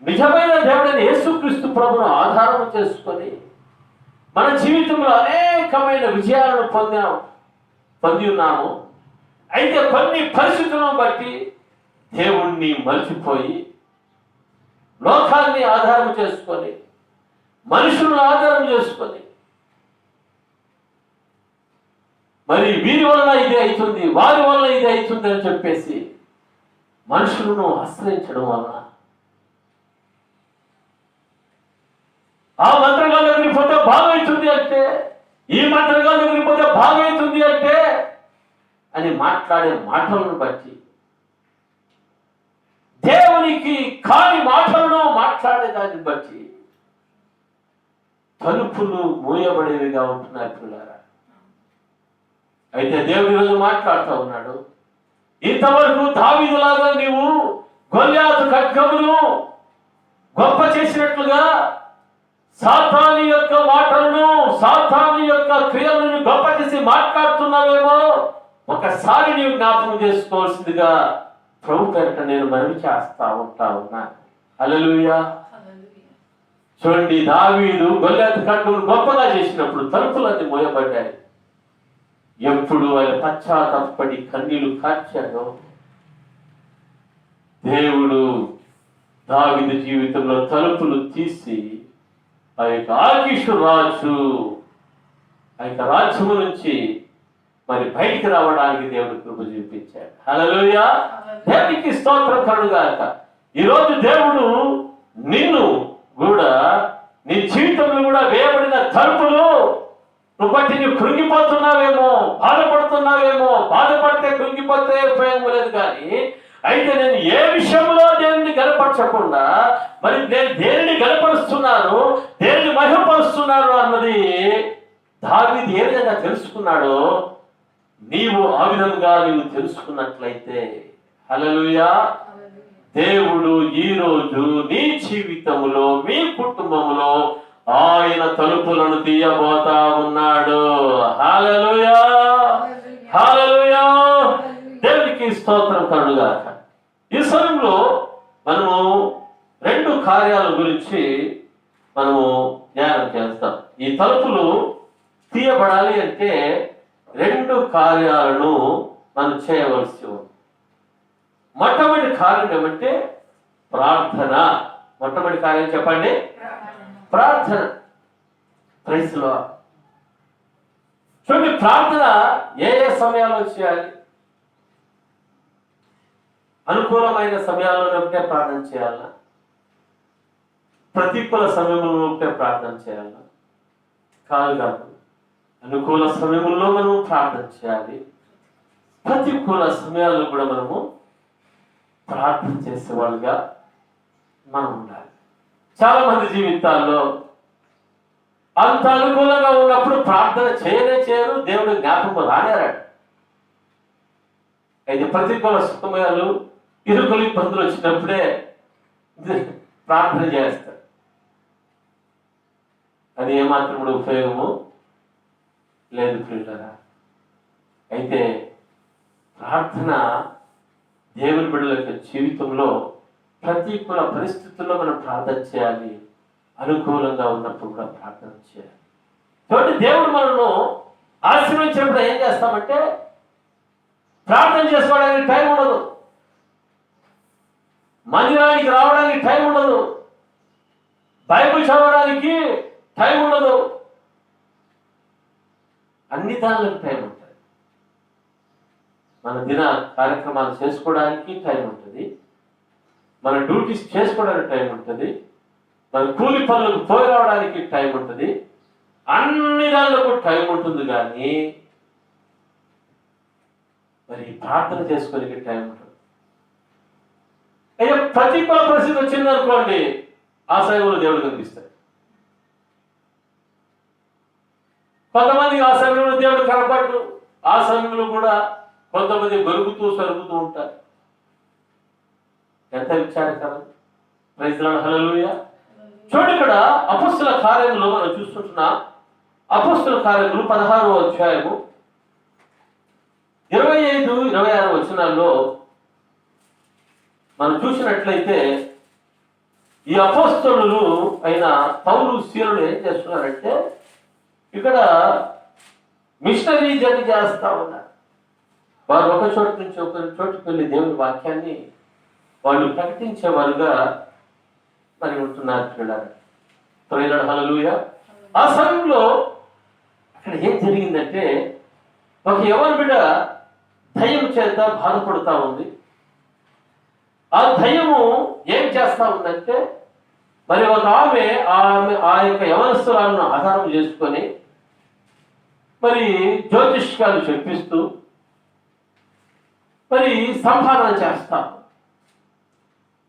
నిజమైన దేవుడైన యేసుక్రీస్తు ప్రభును ఆధారం చేసుకొని మన జీవితంలో అనేకమైన విజయాలను పొంది ఉన్నాము. అయితే కొన్ని పరిస్థితులను బట్టి దేవుణ్ణి మర్చిపోయి లోకాన్ని ఆధారం చేసుకొని మనుషులను ఆధారం చేసుకొని మరి వీరి వల్ల ఇది అవుతుంది, వారి వల్ల ఇది అవుతుంది అని చెప్పేసి మనుషులను ఆశ్రయించడం వలన ఆ మంత్రగాల దగ్గరికి పోతే బాగవుతుంది అంటే, ఈ మంత్రగాల దగ్గరికి పోతే బాగవుతుంది అంటే అని మాట్లాడే మాటలను బట్టి దేవునికి కాని మాటలను మాట్లాడే దాన్ని బట్టి తలుపులు మూయబడేవిగా ఉంటున్నాయి పిల్లారా. అయితే దేవుడు ఈరోజు మాట్లాడుతూ ఉన్నాడు, ఇంతవరకు దావీదులాగా నీవు గొల్యాతు ఖడ్గమును గొప్ప చేసినట్లుగా సాతాను యొక్క మాటలను, సాతాను యొక్క క్రియలను గొప్ప చేసి మాట్లాడుతున్నావేమో ఒకసారి నీవు జ్ఞాపకం చేసుకోవాల్సిందిగా ప్రభు పేరిట నేను మనవి చేస్తా ఉన్నా. హల్లెలూయా. చూడండి, దావీదు గొల్యాతు ఖడ్గమును గొప్పగా చేసినప్పుడు తలుపులన్నీ మోయబడ్డాయి. ఎప్పుడు ఆయన పశ్చాత్తాపడి కన్నీళ్లు కార్చాడో దేవుడు దావీదు జీవితంలో తలుపులు తీసి ఆ యొక్క ఆకీషు రాజు ఆ యొక్క రాజ్యము నుంచి మరి బయటికి రావడానికి దేవుడు కృప చూపించాడు. హల్లెలూయా. దేవునికి స్తోత్రం కలుగుగాక. ఈరోజు దేవుడు నిన్ను కూడా, నీ జీవితంలో కూడా వేయబడిన తలుపులు నువ్వు బట్టి నువ్వు కృంగిపోతున్నావేమో, బాధపడుతున్నావేమో. బాధపడితే కృంగిపోతే ఉపయోగం లేదు. కానీ అయితే నేను ఏ విషయంలో దేవుని గనపరచకుండా మరి నేను దేనిని గనపరుస్తున్నాను, దేనిని మహిమపరుస్తున్నాను అన్నది దావీదు ఏ విధంగా తెలుసుకున్నాడో నీవు ఆ విధంగా నీవు తెలుసుకున్నట్లయితే, హల్లెలూయా, దేవుడు ఈ రోజు నీ జీవితంలో, మీ కుటుంబంలో ఆయన తలుపులను తీయబోతా ఉన్నాడు. హల్లెలూయా, హల్లెలూయా. దేవునికి స్తోత్రం కలుగుగాక. ఈ సమయంలో మనము రెండు కార్యాల గురించి మనము ధ్యానం చేస్తాం. ఈ తలుపులు తీయబడాలి అంటే రెండు కార్యాలను మనం చేయవలసి ఉంది. మొట్టమొదటి కార్యం ఏమంటే ప్రార్థన. మొట్టమొదటి కార్యం చెప్పండి, ప్రార్థన. Praise lord. చూడండి, ప్రార్థన ఏ ఏ సమయాల్లో చేయాలి? అనుకూలమైన సమయాల్లో ఒకటే ప్రార్థన చేయాలా? ప్రతికూల సమయంలో ఒకటే ప్రార్థన చేయాలా? కాదు. అనుకూల సమయంలో మనము ప్రార్థన చేయాలి, ప్రతికూల సమయాల్లో కూడా మనము ప్రార్థన చేసేవాళ్ళుగా మనం ఉండాలి. చాలా మంది జీవితాల్లో అంత అనుకూలంగా ఉన్నప్పుడు ప్రార్థన చేయరు, దేవుడు జ్ఞాపకం రానేరాడు. అయితే ప్రతికూల సమయాలు, ఇరుకులు, ఇబ్బందులు వచ్చినప్పుడే ప్రార్థన చేస్తారు. అది ఏమాత్రం కూడా ఉపయోగము లేదు ప్రియులారా. అయితే ప్రార్థన దేవుని బిడ్డల యొక్క జీవితంలో ప్రతికూల పరిస్థితుల్లో మనం ప్రార్థన చేయాలి, అనుకూలంగా ఉన్నప్పుడు కూడా ప్రార్థన చేయాలి. కాబట్టి దేవుడు మనను ఆశీర్వదించినప్పుడు ఏం చేస్తామంటే ప్రార్థన చేసుకోవడానికి టైం ఉండదు, మందిరానికి రావడానికి టైం ఉండదు, బైబిల్ చదవడానికి టైం ఉండదు. అన్ని దానిలకు టైం ఉంటుంది. మన దిన కార్యక్రమాలు చేసుకోవడానికి టైం ఉంటుంది, మన డ్యూటీస్ చేసుకోవడానికి టైం ఉంటుంది, మన కూలి పనులకు పోయి రావడానికి టైం ఉంటుంది, అన్ని దానిలకు టైం ఉంటుంది. కానీ మరి ప్రార్థన చేసుకోనికి టైం ఉంటుంది. అయ్యో, ప్రతికూల పరిస్థితి వచ్చిందనుకోండి, ఆ సమయంలో దేవుడు కనిపిస్తాడు. కొంతమందికి ఆ సమయంలో దేవుడు కనపడ్డు, ఆ సమయంలో కూడా కొంతమంది గొరుగుతూ సరుగుతూ ఉంటారు. ఎంత విచారకరం. ప్రైజ్ లార్డ్, హల్లెలూయా. చూడండి, ఇక్కడ అపొస్తలుల కార్యములో మనం చూస్తుంటున్నాం. అపొస్తలుల కార్యములు 16వ అధ్యాయము 25-26 వచనాల్లో మనం చూసినట్లయితే ఈ అపోస్తలులు అయిన పౌలు శీలులు ఏం చేస్తున్నారంటే ఇక్కడ మిషనరీ జర్నీ చేస్తా ఉన్నారు. వారు ఒక చోటు నుంచి ఒక చోటుకి వెళ్ళి దేవుని వాక్యాన్ని వాళ్ళు ప్రకటించేవారుగా మరి ఉంటున్నారు చూడాలి. హల్లెలూయా. ఆ సమయంలో అక్కడ ఏం జరిగిందంటే ఒక యవ్వన బిడ్డ దయ్యం చేత బాధపడుతూ ఉంది. ఆ దయ్యము ఏం చేస్తా ఉందంటే మరి ఒక ఆమె ఆ యొక్క యవనస్తురాలను ఆధారం చేసుకొని మరి జ్యోతిష్కాలు చెప్పిస్తూ మరి సంపాదన చేస్తాం.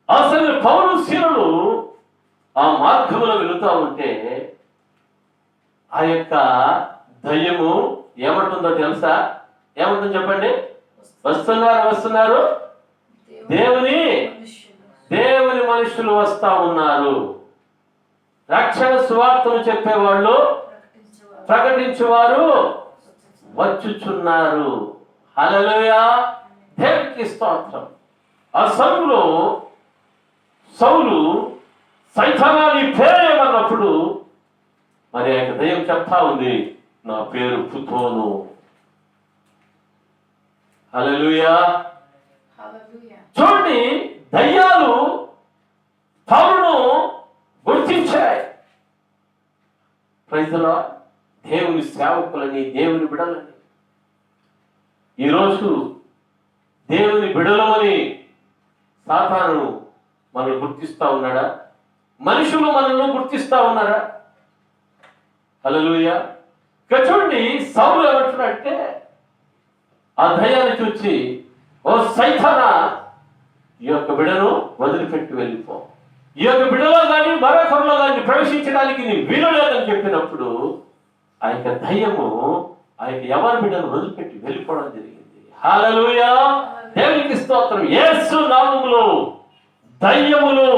అసలు పౌలు శీలులు ఆ మార్గంలో వెళుతూ ఉంటే ఆ యొక్క దయ్యము ఏమంటుందో తెలుసా? ఏమంటుందో చెప్పండి. వస్తున్నారు దేవుని మనుషులు వస్తా ఉన్నారు, రక్షణ సువార్తను చెప్పేవాళ్ళు ప్రకటించేవారు వచ్చుచున్నారు. హల్లెలూయా. దేవునికి స్తోత్రం. ఆ సమయంలో సౌలు సైతానా నీ పేరేమన్నప్పుడు మరి ఆ యొక్క దయ్యం చెప్తా ఉంది, నా పేరు పుతోను. హల్లెలూయా. చూడండి, దయ్యాలు పౌలును గుర్తించాయి. Praise the lord. దేవుని సేవకులని, దేవుని బిడలని ఈరోజు దేవుని బిడలమని సాతాను మనల్ని గుర్తిస్తా ఉన్నాడా? మనుషులు మనల్ని గుర్తిస్తా ఉన్నారా? హల్లెలూయా. ఇక చూడండి, సౌలు ఏమంటున్నాడంటే ఆ దయ్యాన్ని చూచి, ఓ సైతానా, ఈ యొక్క బిడను వదిలిపెట్టి వెళ్ళిపో, ఈ యొక్క బిడలో కానీ మరొకరిలో కానీ ప్రవేశించడానికి నీ వీలు లేదని చెప్పినప్పుడు ఆ యొక్క దయ్యము ఆ యొక్క యవ్వన బిడ్డను వదిలిపెట్టి వెళ్ళిపోవడం జరిగింది. హల్లెలూయా. దేవునికి స్తోత్రం. యేసు నామములో దయ్యములు,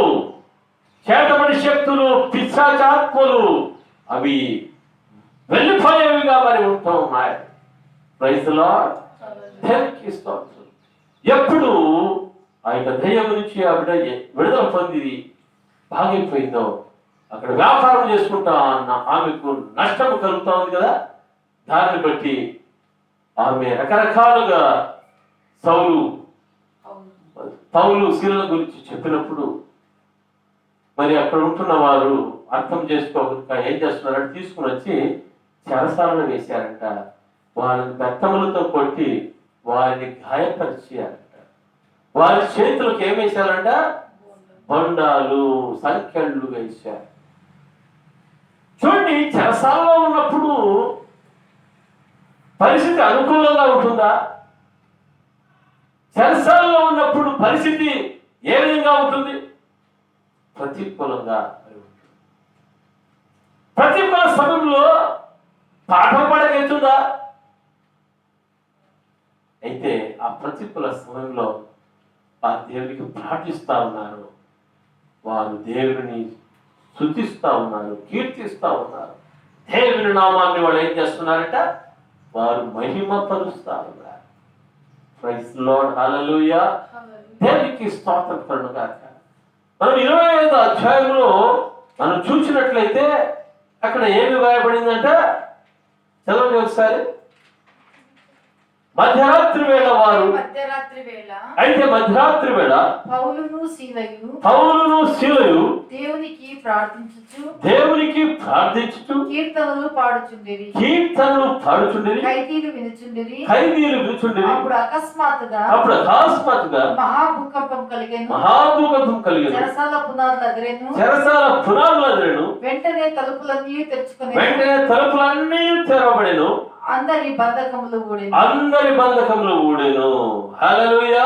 చేతబడి శక్తులు, పిశాచాత్మలు అవి వెళ్ళిపోయేవిగా మరి ఉంటూ ఉన్నాయి. Praise the lord. దేవునికి స్తోత్రం. ఎప్పుడు ఆ యొక్క దయ్యం నుంచి ఆ బిడ్డ విడుదల పొంది బాగైపోయిందో అక్కడ వ్యాపారం చేసుకుంటా ఆమెకు నష్టము కలుగుతా ఉంది కదా. దాన్ని బట్టి ఆమె రకరకాలుగా పౌలు శీలుల గురించి చెప్పినప్పుడు మరి అక్కడ ఉంటున్న వారు అర్థం చేసుకోక ఏం చేస్తున్నారంటే తీసుకుని వచ్చి చెరసాలను వేశారంట. వారిని బెత్తములతో కొట్టి వారిని గాయపరిచారంట. వారి చేతులకు ఏం వేశారంట? బండాలు, సంఖ్యలు వేశారు. చూడండి, చెరసాలలో ఉన్నప్పుడు పరిస్థితి అనుకూలంగా ఉంటుందా? చెరసాలలో ఉన్నప్పుడు పరిస్థితి ఏ విధంగా ఉంటుంది? ప్రతికూలంగా ఉంటుంది. ప్రతికూల సమయంలో పాఠం పడగెత్తుందా? అయితే ఆ ప్రతికూల సమయంలో ఆ దేవునికి ప్రార్థిస్తా ఉన్నారు, వారు దేవుని స్తుతిస్తా ఉన్నారు, కీర్తిస్తా ఉన్నారు. దేవుని నామాన్ని వాళ్ళు ఏం చేస్తున్నారంట? వారు మహిమపరుస్తా ఉన్నారు. Praise the Lord. హల్లెలూయా. దేవునికి స్తోత్రం కలుగుగాక. మనం 25వ అధ్యాయంలో మనం చూసినట్లయితే అక్కడ ఏమి రాయబడిందంట? చదవండి ఒకసారి. మధ్యరాత్రి వేళ మధ్యరాత్రి వేళ పౌలును శీలయు దేవునికి ప్రార్థించుచు కీర్తనలు పాడుచుండిరి. ఖైదీలు వినుచుండిరి. అప్పుడు అకస్మాత్తుగా మహాభూకంపం కలిగెను. చెరసాల పునాదులు అదిరెను. వెంటనే తలుపులన్నీ తెరవబడెను. అందరి బంధకములు ఊడెను. హల్లెలూయా.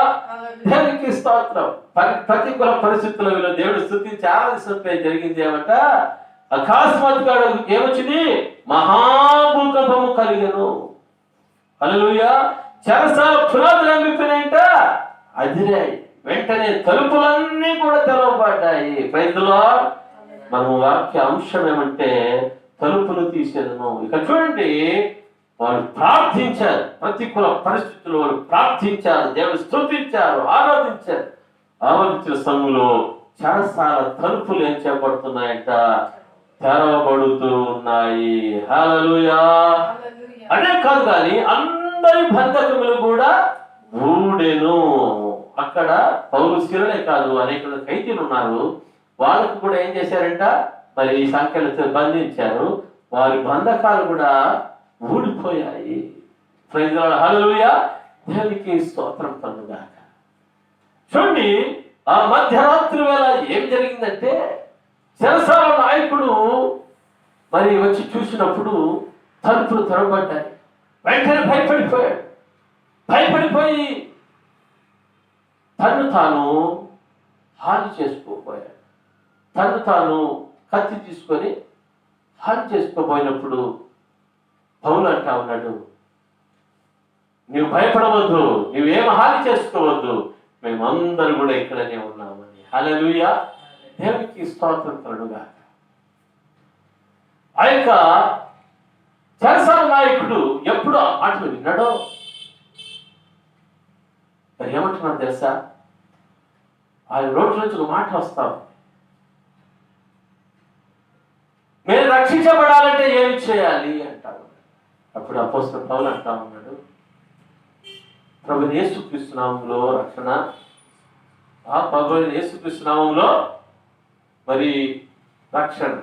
దేవునికి స్తోత్రం. ప్రతికూల పరిస్థితుల్లో దేవుడు స్తుతించి ఆరాధిస్తుంటే జరిగింది ఏమంట? అకస్మాత్తుగా ఏమొచ్చింది? మహాభూకంపము కలిగెను. హల్లెలూయా. చెరసాల పునాదులు అమ్మిపోయినాయంట, అదిరాయి. వెంటనే తలుపులన్నీ కూడా తెరవబడ్డాయి. Praise the lord. మనం వాక్య అంశం ఏమంటే తలుపులు తీసేదను. ఇక చూడండి, వాళ్ళు ప్రార్థించారు. ప్రతికూల పరిస్థితుల్లో వాళ్ళు ప్రార్థించారు, దేవుని స్తుతించారు, ఆరాధించారు. ఆరాధించిన సమయంలో చెరసాల తలుపులు ఏం చేయబడుతున్నాయంట? తెరవబడుతూ ఉన్నాయి. హల్లెలూయా. అదే కాదు కానీ అందరి బంధకములు కూడా ఊడెను. అక్కడ పౌలు శిలనే కాదు, అనేక ఖైదీలు ఉన్నారు. వాళ్ళకు కూడా ఏం చేశారంట? మరి ఈ సంఖ్యలతో బంధించారు. వారి బంధకాలు కూడా ఊడిపోయాయి. Praise the Lord. హల్లెలూయా. దేవునికి స్తోత్రం కలుగుగాక. చూడండి, ఆ మధ్యరాత్రి వేళ ఏం జరిగిందంటే, చెరసాల నాయకుడు మరి వచ్చి చూసినప్పుడు తలుపులు తెరవబడ్డాయి. వెంటనే భయపడిపోయాడు. భయపడిపోయి తను తాను హాని చేసుకోపోయాడు. తను తాను కత్తి తీసుకొని హాని చేసుకోబోయినప్పుడు పౌలు అంటా ఉన్నాడు, నువ్వు భయపడవద్దు, నువ్వేం హాని చేసుకోవద్దు, మేమందరూ కూడా ఇక్కడనే ఉన్నామని. హల్లెలూయా. దేవునికి స్తోత్రం కలుగుగాక. ఆ యొక్క చెరసాల నాయకుడు ఎప్పుడు ఆ మాటలు విన్నాడో మరి ఏమంటున్నాడు తెలుసా? ఆయన నోటి నుంచి ఒక మాట వస్తాం, మేము రక్షించబడాలంటే ఏమి చేయాలి అంటారు. అప్పుడు అపోస్తలుడు పౌలు అంటా ఉన్నాడు, ప్రభువైన యేసుక్రీస్తు నామములో రక్షణ, ఆ ప్రభువైన యేసుక్రీస్తు నామములో మరి రక్షణ.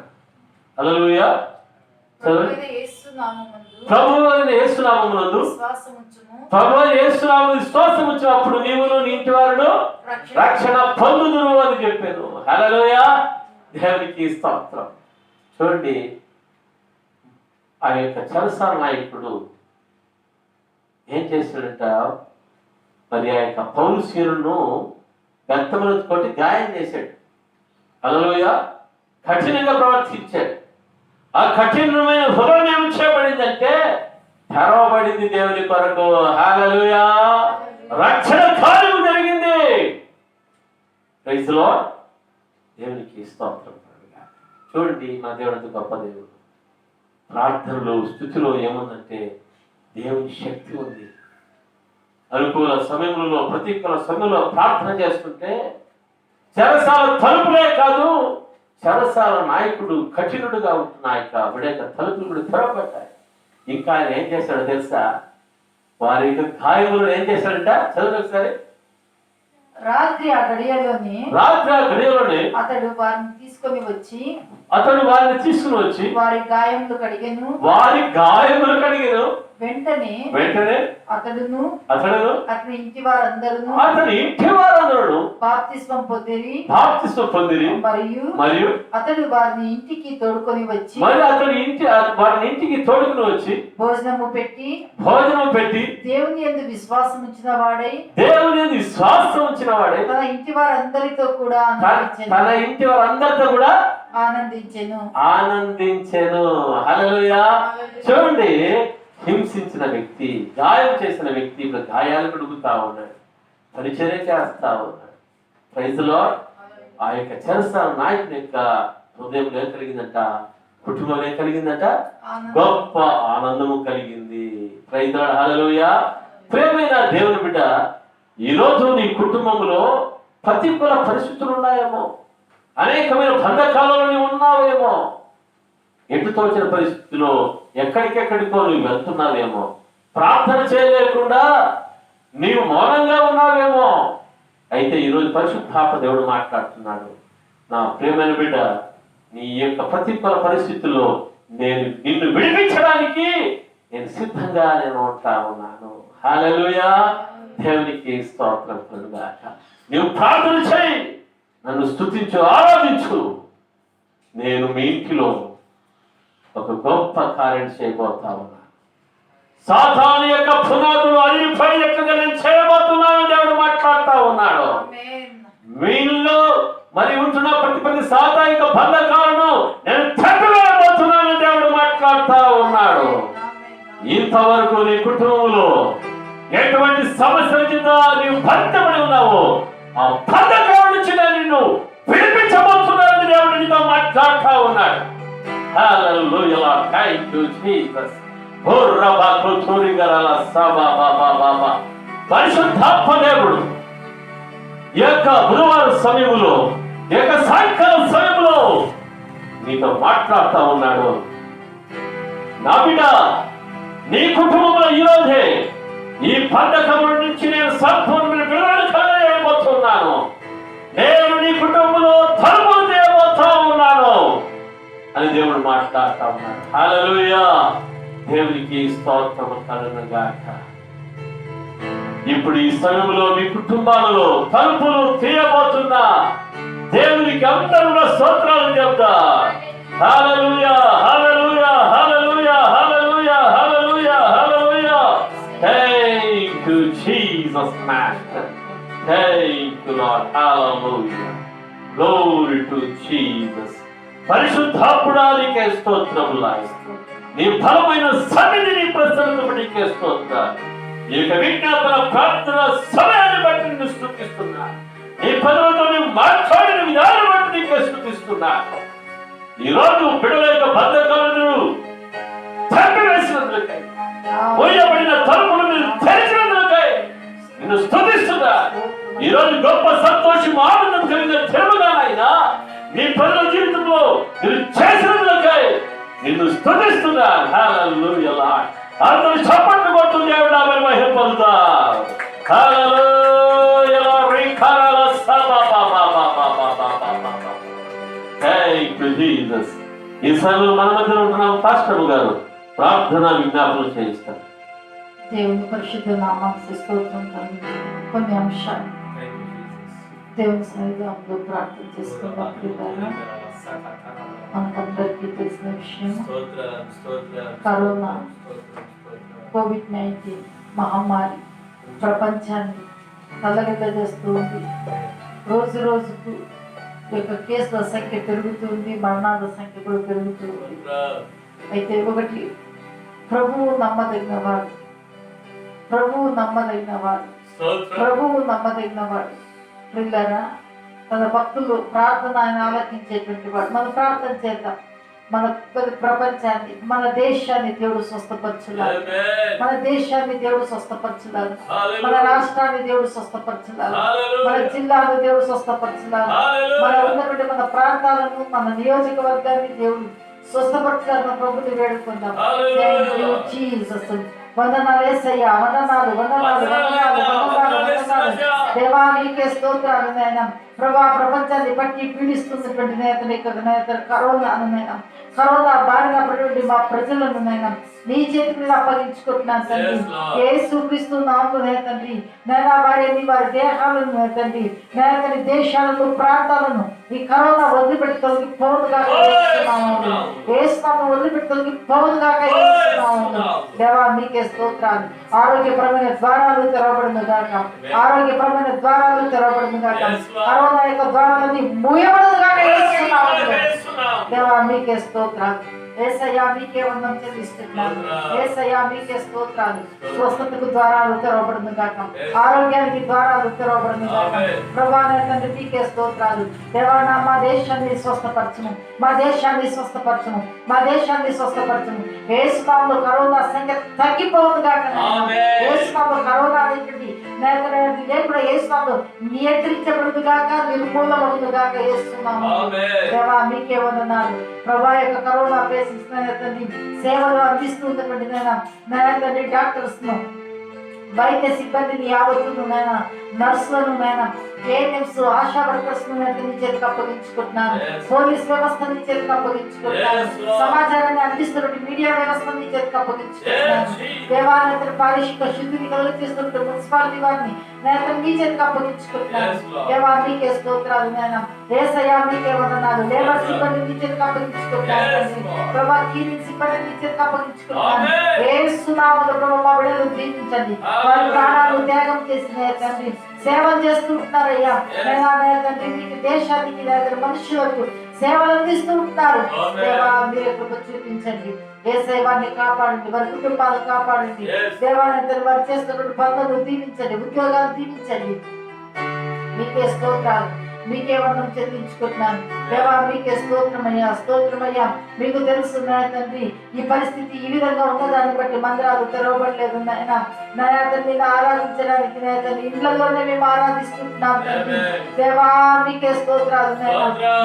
హల్లెలూయా. ప్రభువైన యేసు నామమునందు ప్రభువైన యేసు నామమునందు విశ్వాసం ఉంచినప్పుడు నీవును నీ ఇంటి వారును రక్షణ పొందుదురు అని చెప్పాను. హల్లెలూయా. దేవునికి స్తోత్రం. చూడండి, ఆ యొక్క చెరసాల నాయకుడు ఏం చేశాడంట? మరి ఆ యొక్క పౌలు శీరును బెత్తములతో కొట్టి గాయం చేశాడు. హల్లెలూయా. కఠినంగా ప్రవర్తించాడు. ఆ కఠినమైన హృదయం ఏమి చేయబడిందంటే తెరవబడింది దేవుని కొరకు. హల్లెలూయా. రక్షణ కార్యము జరిగింది. Praise the lord. దేవునికి స్తోత్రం. చూడండి, మా దేవుడు అంత గొప్ప దేవుడు. ప్రార్థనలో స్తుతిలో ఏముందంటే దేవుని శక్తి ఉంది. అనుకూల సమయంలో ప్రతికూల సమయంలో ప్రార్థన చేస్తుంటే చెరసాల తలుపులే కాదు, చెరసాల నాయకుడు కఠినుడుగా ఉంటున్నాయి కాబట్టి తలుపులు కూడా తెరవబడ్డాయి. ఇంకా ఆయన ఏం చేశాడో తెలుసా? వారి యొక్క గాయములను ఏం చేశాడంట? చదువు ఒకసారి. రాత్రి ఆ గడియలోనే అతడు వారిని తీసుకొని వచ్చి వారి గాయములు కడిగెను. వెంటనే అతడును అతని ఇంటి వారందరూ బాప్తిస్మం పొందిరి. మరియు అతడు వారిని ఇంటికి తోడుకొని వచ్చి భోజనము పెట్టి దేవుని యందు విశ్వాసం ఉంచిన వాడై తన ఇంటి వారందరితో కూడా ఆనందించెను. హల్లెలూయా. చూడండి, హింసించిన వ్యక్తి, గాయం చేసిన వ్యక్తి ఇప్పుడు గాయాలు కడుగుతా ఉన్నాడు, పరిచర్య చేస్తా ఉన్నాడు. Praise the lord. ఆ యొక్క చెరసాల నాయకుని యొక్క హృదయంలో ఏం కలిగిందంట? కుటుంబంలో ఏం కలిగిందంట? గొప్ప ఆనందము కలిగింది. Praise the Lord. హల్లెలూయా. ప్రియమైన దేవుని బిడ్డ, ఈరోజు నీ కుటుంబంలో ప్రతికూల పరిస్థితులు ఉన్నాయేమో, అనేకమైన బంధకాలలో నీవు ఉన్నావేమో, ఎటు తోచిన పరిస్థితిలో ఎక్కడికెక్కడికో నువ్వు వెళ్తున్నావేమో, ప్రార్థన చేయలేకుండా నీవు మౌనంగా ఉన్నావేమో. అయితే ఈరోజు పరిశుద్ధాత్మ దేవుడు మాట్లాడుతున్నాడు, నా ప్రియమైన బిడ్డ, నీ యొక్క ప్రతికూల పరిస్థితుల్లో నిన్ను విడిపించడానికి నేను సిద్ధంగా ఉంటా ఉన్నాను. హల్లెలూయా. దేవునికి స్తోత్రం కలుగుగాక. నీవు ప్రార్థన చేయి, నన్ను స్తుతించు, ఆరాధించు. నేను మీ ఇంటిలో ఒక గొప్ప కార్యం చేయబోతా ఉన్నా. సాతాను యొక్క పునాదులు అరిగిపై లెక్కగా నేను చేయబోతున్నాను దేవుడు మాట్లాడుతా ఉన్నాడు. మీలో మరి ఉంటున్న ప్రతి సాతానిక బంధకాలను నేను చెక్కవేయబోతున్నాను దేవుడు మాట్లాడుతా ఉన్నాడు. ఇంతవరకు నీ కుటుంబంలో ఎటువంటి సమస్య చేత నీవు బంధపడి ఉన్నావో ఆ బంధకాల నుంచి నిన్ను విడిపించబోతున్నానని దేవుడు నీతో మాట్లాడుతా ఉన్నాడు. హల్లెలూయా. Thank you Jesus. పరిశుద్ధాత్మ దేవుడు ఈ యొక్క బుధవారం సమయంలో ఈ యొక్క సాయంకాల సమయంలో నీతో మాట్లాడుతా ఉన్నాడు. నా బిడ్డ, నీ కుటుంబంలో ఈరోజే ఈ బంధకము నుంచి నేను సంపూర్ణ విడుదల కలగబోతున్నాను. నేను నీ కుటుంబంలో తలుపులు తీయబోతా ఉన్నాను అని దేవుడు మాట్లాడుతా ఉన్నాడు. హల్లెలూయా, దేవునికి స్తోత్రము కలుగును గాక. ఇప్పుడు ఈ సమయంలో మీ కుటుంబాలలో తలుపులు తీయబోతున్నా దేవునికి అందరూ స్తోత్రాలు చెప్తా. హల్లెలూయా, హల్లెలూయా, హల్లెలూయా, హల్లెలూయా, హల్లెలూయా, హల్లెలూయా. Thank you Jesus master. Thank you Lord. హల్లెలూయా. Glory to Jesus. పరిశుద్ధాత్ముడా నీకే స్తోత్రములు. నీ బలమైన సన్నిధిని ప్రసన్నత నీకే స్తోత్రాలు. ఈ యొక్క విజ్ఞాపన ప్రార్థన సమయాన్ని బట్టి నిన్ను స్తుతిస్తున్నా. నీ పదవులతో నీవు మాట్లాడిన విధానం బట్టి నీకే స్తుతిస్తున్నా. ఈ రోజు బిడ్డల యొక్క బంధకాలను చంపివేసినందుకై, పోయబడిన తలుపులు మీరు తెరిచినందుకై నిన్ను స్తుతిస్తున్నా. ఈ రోజు గొప్ప సంతోషం, ఆనందం కలిగిన తెలుగుగానైనా నీ ప్రజల జీవితంలో మీరు చేసినందుకై నిన్ను స్తుతిస్తున్నా. హల్లెలూయా లార్డ్. అందరూ చప్పట్లు కొట్టు దేవుడు నామమున మహిమ పొందుతారు. హల్లెలూయా లార్డ్. Thank you Jesus. ఈ సమయంలో మన మధ్యలో ఉంటున్నాం పాస్టర్ గారు ప్రార్థన విజ్ఞాపనలు చేయిస్తారు. దేవుని పరిశుద్ధ నామానికి స్తోత్రం కలుగును. కొన్ని అంశాలు దేవుని సన్నిధిలో ప్రార్థన చేసుకుందాం. మనకందరికీ తెలిసిన విషయం, కరోనా COVID-19 మహమ్మారి ప్రపంచాన్ని తల్లగిల్లజేస్తూ ఉంది. రోజు రోజుకు ఈ యొక్క కేసుల సంఖ్య పెరుగుతుంది, మరణాల సంఖ్య కూడా పెరుగుతుంది. అయితే ఒకటి, ప్రభువు నమ్మదగిన వాడు, ప్రభువు నమ్మదగిన వాడు, ప్రభువు నమ్మదగిన వాడు. పిల్లరా, తన భక్తులు ప్రార్థన ఆయన ఆలకించేటువంటి వాడు. మనం ప్రార్థన చేద్దాం. మన ప్రపంచాన్ని, మన దేశాన్ని దేవుడు స్వస్థపరచులాడు. మన దేశాన్ని దేవుడు స్వస్థపరచులాడు. మన రాష్ట్రాన్ని దేవుడు స్వస్థపరచులాడు. మన జిల్లాను దేవుడు స్వస్థపరచులాడు. మన ఉన్నటువంటి మన ప్రాంతాలను, మన నియోజకవర్గాన్ని దేవుడు స్వస్థపరచులాడు. ప్రభుని వేడుకుందాం. Thank you Jesus. వందనాలు యేసయ్యా, వందనాలు, వందనాలు, వందనాలు, వందనాలు, వందనాలు. దేవా నీకే స్తోత్రాలు నాయనా. ప్రభా, ప్రపంచాన్ని బట్టి పీడిస్తున్నటువంటి నేతలు కరోనాను నాయనా, కరోనా బారిన పడినటువంటి మా ప్రజలను నాయనా నీ చేతి మీద అప్పగించుకుంటున్నాను తండ్రి. యేసుక్రీస్తు నామమున తండ్రి నైనా వారిని, వారి దేహాలను తండ్రి నేతని దేశాలను, ప్రాంతాలను ఈ కరోనా వదిలిపెట్టి తొలగిపోవునుగా వేస్తున్నాము. వదిలిపెట్టి తొలగిపోవునుగా దేవా మీకే స్తోత్రాలు. ఆరోగ్యపరమైన ద్వారాలు తెరవబడును గాక, ఆరోగ్యపరమైన ద్వారాలు తెరవబడును గాక, కరోనా యొక్క ద్వారాలన్నీ మూయబడును గాక. దేవా మీకే స్తోత్రాలు. యేసయ్యా మీకే వందనం చెల్లిస్తున్నాను. యేసయ్యా మీకే స్తోత్రాలు. స్వస్థతకు ద్వారాలు తెరవబడును గాక, ఆరోగ్యానికి ద్వారాలు తెరవబడును గాక. ప్రభువా తండ్రి మీకే స్తోత్రాలు. దేవా మా దేశాన్ని స్వస్థపరచును, మా దేశాన్ని స్వస్థపరచును, మా దేశాన్ని స్వస్థపరచును. యేసు నామములో కరోనా సంఖ్య తగ్గిపోవును గాక. యేసు నామములో కరోనా అనేది లేకుండా యేసు నామములో నియంత్రించబడును గాక, నిర్మూలమవును గాక. యేసు నామములో దేవా మీకే వందనాలు. ప్రభువా యొక్క కరోనా తండ్రి సేవలు అందిస్తున్నటువంటి తండ్రి డాక్టర్స్ ను, వైద్య సిబ్బందిని యావత్తును నాయన, నర్సులను నాయన, ఏఎన్ఎంస్, ఆశా వర్కర్స్ ను నీ చేతికి అప్పగించుకుంటున్నాను. పోలీస్ వ్యవస్థ నీ చేతికి అప్పగించుకుంటున్నాను. సమాచారాన్ని అందిస్తున్నటువంటి మీడియా వ్యవస్థ నీ చేతికి అప్పగించుకుంటున్నాను. దేవాలయ పారిశుద్ధ శుద్ధిని కలుగజేస్తున్న మున్సిపాలిటీ వారిని నేను నీ చేతికి అప్పగించుకుంటున్నాను. దేవా మీకే స్తోత్రాలు నాయన. యేసయ్యా మీకే వందనాలు. లేబర్ సిబ్బంది నీ చేతికి అప్పగించుకుంటున్నాను. ప్రభా క్లీనింగ్ సిబ్బంది నీ చేతికి అప్పగించుకుంటున్నాను. యేసు నామములో ప్రభా మా బిడ్డలను దీవించండి. వారి ప్రాణాలు త్యాగం చేసిన తండ్రి సేవలు చేస్తుంటున్నారయ్యా. తండ్రి మీకు దేశానికి మనుషులకు సేవలు అందిస్తూ ఉంటున్నారు. దేవా మీరే కృప చూపించండి. యేసయ్య వారిని కాపాడండి, వారి కుటుంబాలు కాపాడండి. దేవాలయంతో వారు చేస్తున్నటువంటి పనులను దీవించండి, ఉద్యోగాలు దీవించండి. మీకే స్తోత్రాలు. మీకే వందనం చెల్లించుకుంటున్నాను దేవా. మీకే స్తోత్రమయ్యా, స్తోత్రమయ్యా. మీకు తెలుసు నా తండ్రి ఈ పరిస్థితి ఈ విధంగా ఉన్నదాన్ని బట్టి మందిరాలు తెరవబడలేదు నాయన. నా తండ్రి ఆరాధించడానికి నా తండ్రి ఇంట్లోనే మేము ఆరాధిస్తున్నాం తండ్రి దేవా. మీకే స్తోత్రాలు నాయన.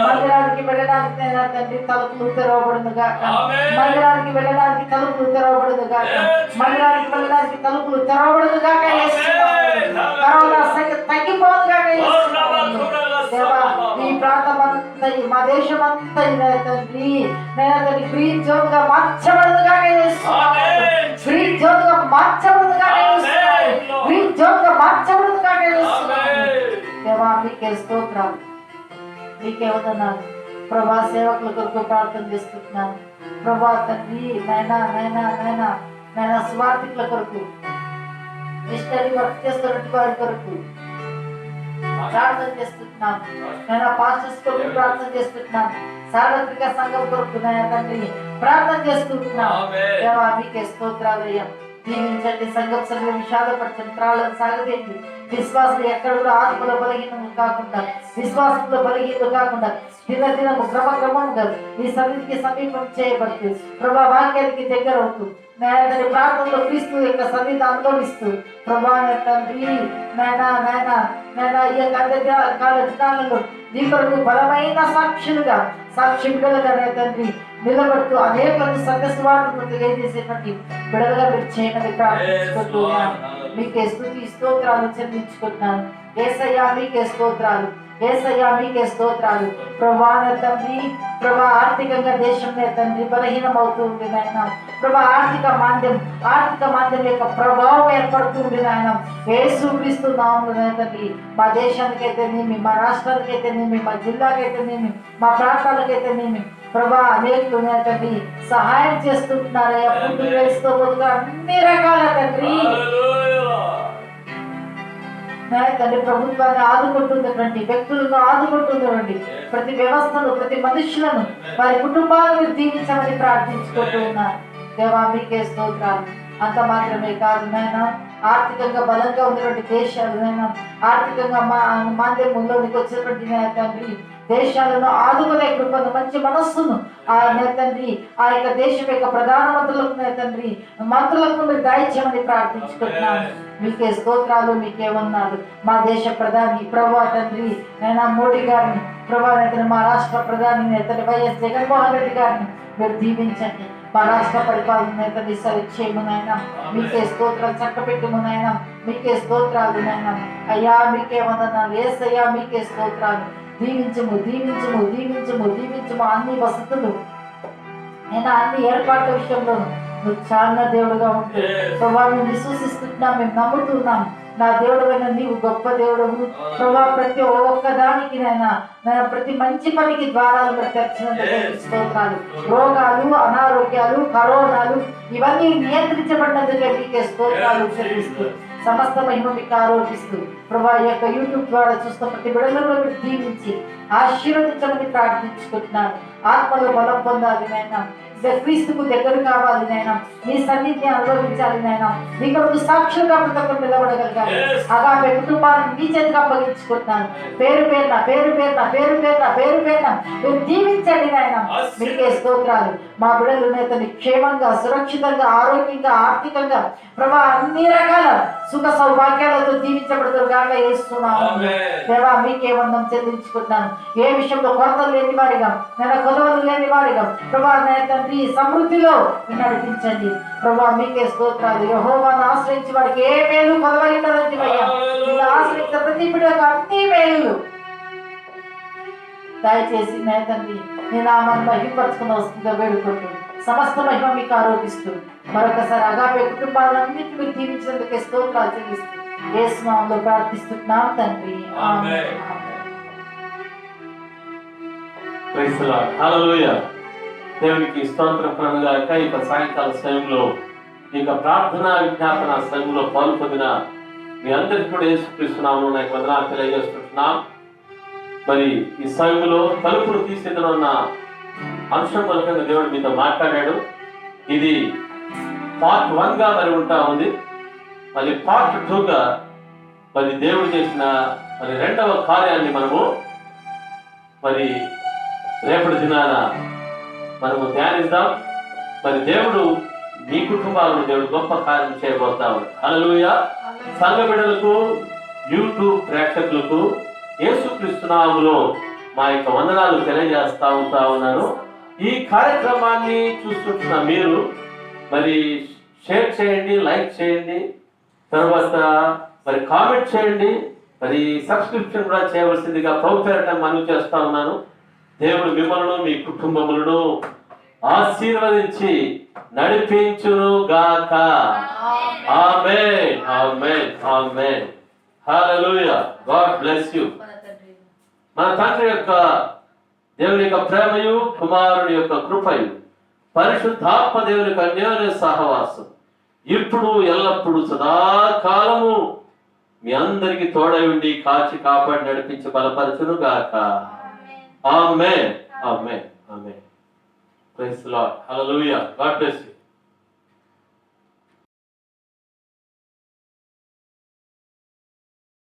మందిరానికి వెళ్ళడానికి నా తండ్రి తలుపులు తెరవబడును గాక, మందిరానికి వెళ్ళడానికి తలుపులు తెరవబడును గాక, మందిరానికి వెళ్ళడానికి తలుపులు తెరవబడును గాక. కరోనా సంఖ్య తగ్గిపోదు గాక దేవా. ఈ ప్రాంతమంతా మా దేశమంతా తండ్రి తండ్రి గ్రీన్ జోన్ గా మార్చబడదు గాక, గ్రీన్ జోన్ గా మార్చబడదు గాక, గ్రీన్ జోన్ గా మార్చబడదు గాక దేవా. మీకే స్తోత్రాలు, మీకే వందనాలు ప్రభా. సేవకుల కొరకు ప్రార్థన చేస్తున్నాను ప్రభా తండ్రి నాయనా నాయనా నాయనా నాయనా. స్వార్థికుల కొరకు, మిషనరీ వర్క్ చేస్తున్నట్టు వారి కొరకు ప్రార్థన చేస్తున్నాను నాయన. పాస్టర్స్ కొరకు ప్రార్థన చేస్తున్నాను, సార్వత్రిక సంఘం కొరకు నాయన తండ్రి ప్రార్థన చేస్తున్నాను దేవా. మీకే స్తోత్రాలయ్యా. దీవించండి సంఘం సభ్యులు, విషాదపరచండి, ప్రాణాలను సాగదేయండి. విశ్వాసులు ఎక్కడ కూడా ఆత్మలో బలహీనము కాకుండా, విశ్వాసంలో బలహీనము కాకుండా దినదినము క్రమక్రమంగా ఈ సన్నిధికి సమీపం చేయబడుతూ ప్రభా వాక్యానికి దగ్గర అవుతూ నాయన ప్రాంతంలో క్రీస్తు యొక్క సన్నిధి అనుభవిస్తూ ప్రభా తండ్రి నాయన నాయన నాయన ఈ యొక్క అంత్యకాల దినాలలో నీ కొరకు బలమైన సాక్షులుగా, సాక్షి బిడ్డలుగా తండ్రి నిలబడుతూ అనేకులకు సత్యస్వార్థను తెలియజేసేటువంటి బిడ్డలుగా మీరు చేయమని ప్రార్థించుకుంటున్నాను. మీకే స్తుతి స్తోత్రాలు చెల్లించుకుంటున్నాను యేసయ్యా. మీకే స్తోత్రాలు యేసయ్యా, మీకే స్తోత్రాలు ప్రభా. తండ్రి ప్రభా ఆర్థికంగా దేశం తండ్రి బలహీనం అవుతుంది నాయన ప్రభా. ఆర్థిక మాంద్యం యొక్క ప్రభావం ఏర్పడుతుంది నాయన. యేసు క్రీస్తు నామమున తండ్రి మా దేశానికైతేనేమి, మా రాష్ట్రానికైతేనేమి, మా జిల్లాకైతేనేమి, మా ప్రాంతాలకైతేనేమి ప్రభా అనేకులు తండ్రి సహాయం చేస్తుంటున్నారయ్యా. ఫుడ్ రైస్తో పాటుగా అన్ని రకాల తండ్రి తండ్రి ప్రభుత్వాన్ని ఆదుకుంటున్నటువంటి వ్యక్తులను ఆదుకుంటున్నటువంటి ప్రతి వ్యవస్థను, ప్రతి మనుషులను, వారి కుటుంబాలను దీవించమని ప్రార్థించుకుంటూ ఉన్నారు దేవా. మీకే స్తోత్రాలు. అంత మాత్రమే కాదు నాయన, ఆర్థికంగా బలంగా ఉన్నటువంటి దేశాలు నాయన, ఆర్థికంగా మాంద్యంలోనికి వచ్చినటువంటి తండ్రి దేశాలను ఆదుకునే కృపను, మంచి మనస్సును ఆ తండ్రి ఆ యొక్క దేశం యొక్క ప్రధానమంత్రులకు తండ్రి మంత్రులకు మీరు దయచేయమని ప్రార్థించుకుంటున్నాను. మీకే స్తోత్రాలు, మీకే వందనాలు. మా దేశ ప్రధాని ప్రభా తండ్రి నేను మోడీ గారిని ప్రభా మా రాష్ట్ర ప్రధాని తండ్రి వైఎస్ జగన్మోహన్ రెడ్డి గారిని మీరు దీవించండి. మా రాష్ట్ర పరిపాలన తండ్రి సరిచేయమునైనా మీకే స్తోత్రాలు, చక్కపెట్టుమునైనా మీకే స్తోత్రాలు నైనా. అయ్యా మీకే వందనాలు యేసయ్యా, మీకే స్తోత్రాలు. దీవించము దీవించము దీవించము దీవించము. అన్ని వసతులు నేను అన్ని ఏర్పాట్ల విషయంలోనూ నువ్వు చాలా దేవుడుగా ఉంటే ప్రభా మేము విశ్వసిస్తున్నాం, మేము నమ్ముతున్నాం. నా దేవుడైనా నీవు గొప్ప దేవుడవు ప్రభా. ప్రతి ఒక్కదానికి నైనా ప్రతి మంచి పనికి ద్వారాలు తెచ్చినందుకు స్తోత్రాలు. రోగాలు, అనారోగ్యాలు, కరోనాలు ఇవన్నీ నియంత్రించబడినందుకే మీకే స్తోత్రాలు చెల్లిస్తూ సమస్త మహిమ మీకు ఆరోపిస్తూ ప్రభా ఈ యొక్క యూట్యూబ్ ద్వారా చూస్తున్న ప్రతి బిడ్డలను దీవించి ఆశీర్వదించమని ప్రార్థించుకుంటున్నాను. ఆత్మలో బలం పొందాలి నైనా, క్రీస్తుకు దగ్గర కావాలి నైనా, నీ సన్నిధిని అనుభవించాలి నైనా, నీ కొరకు సాక్షులుగా ప్రతి ఒక్కరు నిలబడగలగాలి. అలాగే కుటుంబాన్ని నీ చేతికి అప్పగించుకుంటున్నాను. పేరు పేరున పేరు పేరున పేరు పేరున పేరు పేరున మీరు దీవించండి నాయన. మీకే స్తోత్రాలు. మా బిడ్డలు నేతని క్షేమంగా, సురక్షితంగా, ఆరోగ్యంగా, ఆర్థికంగా ప్రభా అన్ని రకాల సుఖ సౌభాగ్యాలతో జీవించబడతారు కాక వేస్తున్నాము దేవా. మీకే వందనం చెల్లించుకుంటున్నాను. ఏ విషయంలో కొరతలు లేని వారిగా, నేను కొదవలు లేని వారిగా ప్రభా తండ్రి సమృద్ధిలో నడిపించండి ప్రభా. మీకే స్తోత్రాలు. యెహోవాను ఆశ్రయించి వారికి ఏ మేలు కొదవై ఉండదండి అయ్యా. నిన్ను ఆశ్రయించిన ప్రతి బిడ్డకు అన్ని మేలు దయచేసి నా తండ్రి నీ నామాన్ని మహిమపరచుకుని వస్తుందో వేడుకుంటూ సమస్త మహిమ మీకు ఆరోపిస్తూ మరొకసారి అగాపే కుటుంబాలన్నింటినీ మీరు దీవించినందుకే స్తోత్రాలు చెల్లిస్తూ యేసు నామములో ప్రార్థిస్తున్నాం తండ్రి. ఆమేన్. Praise the Lord. హల్లెలూయా. దేవునికి స్తోత్రం కలుగుగాక. ఇక సాయంకాల సమయంలో ఇక ప్రార్థనా విజ్ఞాపన సమయంలో పాల్పొందిన మీ అందరికీ కూడా యేసుక్రీస్తు నామములో నాకు వందనాలు తెలియజేస్తున్నాం. మరి ఈ సమయంలో తలుపులు తీసేదనున్న అంశం మూలకంగా దేవుడు మీతో మాట్లాడాడు. ఇది పార్ట్ 1 గా మరి ఉంటా ఉంది. మరి పార్ట్ 2 గా మరి దేవుడు చేసిన మరి రెండవ కార్యాన్ని మనము మరి రేపటి దినాన మనము ధ్యానిద్దాం. మరి దేవుడు మీ కుటుంబాలను దేవుడు గొప్ప కార్యం చేయబోతాడు. హల్లెలూయా. సంఘ బిడ్డలకు, యూట్యూబ్ ప్రేక్షకులకు యేసుక్రీస్తు నామములో మా యొక్క వందనాలు తెలియజేస్తా ఉన్నాను. ఈ కార్యక్రమాన్ని చూస్తుంటున్న మీరు మరి షేర్ చేయండి, లైక్ చేయండి, తర్వాత మరి కామెంట్ చేయండి, మరి సబ్స్క్రిప్షన్ కూడా చేయవలసిందిగా ప్రభు పేరట మనవి చేస్తా ఉన్నాను. దేవుడు మిమ్మల్ని మీ కుటుంబములను ఆశీర్వదించి నడిపించును గాక. ఆమేన్, ఆమేన్, ఆమేన్. హల్లెలూయా. God bless you. మన తండ్రి యొక్క దేవుని యొక్క ప్రేమయు, కుమారుని యొక్క కృపయు, పరిశుద్ధాత్మ దేవుని యొక్క అన్యోన్య సహవాసం ఇప్పుడు ఎల్లప్పుడూ సదాకాలము మీ అందరికి తోడై ఉండి కాచి కాపాడి నడిపించి బలపరచును గాక. ఆమేన్, ఆమేన్, ఆమేన్. Praise the Lord. హల్లెలూయా. God bless you.